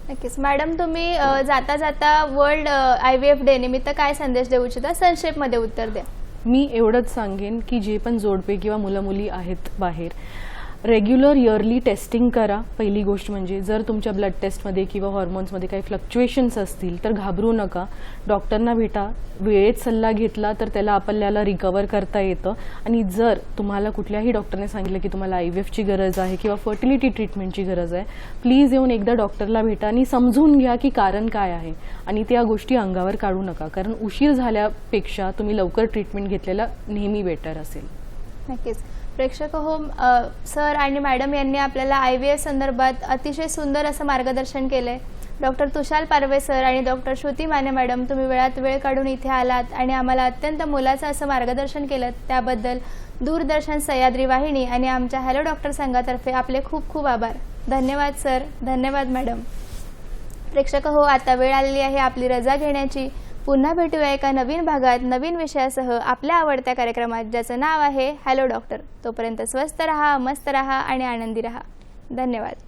नक्कीच मॅडम, तुम्ही जाता जाता वर्ल्ड IVF डे निमित्त काय संदेश देऊ इच्छिता? संक्षेपमध्ये उत्तर द्या. मी एवढंच सांगेन की जे पण जोडपे किंवा मुलं मुली आहेत बाहेर, रेग्युलर इयरली टेस्टिंग करा. पहिली गोष्ट म्हणजे जर तुमच्या ब्लड टेस्टमध्ये किंवा हॉर्मोन्समध्ये काही फ्लक्च्युएशन्स असतील तर घाबरू नका, डॉक्टरना भेटा. वेळेत सल्ला घेतला तर त्याला आपल्याला रिकवर करता येतं. आणि जर तुम्हाला कुठल्याही डॉक्टरने सांगितलं की तुम्हाला IVFची गरज आहे किंवा फर्टिलिटी ट्रीटमेंटची गरज आहे, प्लीज येऊन एकदा डॉक्टरला भेटा आणि समजून घ्या की कारण काय आहे, आणि त्या गोष्टी अंगावर काढू नका, कारण उशीर झाल्यापेक्षा तुम्ही लवकर ट्रीटमेंट घेतलेला नेहमी बेटर असेल. नक्कीच प्रेक्षक हो, सर आणि मॅडम यांनी आपल्याला IVF संदर्भात अतिशय सुंदर असं मार्गदर्शन केलंय. डॉक्टर तुषार पारवे सर आणि डॉक्टर श्रुती माने मॅडम, तुम्ही वेळात वेळ काढून इथे आलात आणि आम्हाला अत्यंत मोलाचं असं मार्गदर्शन केलं, त्याबद्दल दूरदर्शन सह्याद्री वाहिनी आणि आमच्या हॅलो डॉक्टर संघातर्फे आपले खूप खूप आभार. धन्यवाद सर, धन्यवाद मॅडम. प्रेक्षक हो, आता वेळ आलेली आहे आपली रजा घेण्याची. पुन्हा भेटूया एका नवीन भागात नवीन विषयासह आपल्या आवडत्या कार्यक्रमात, ज्याचं नाव आहे हॅलो डॉक्टर. तोपर्यंत स्वस्थ रहा, मस्त रहा आणि आनंदी रहा. धन्यवाद.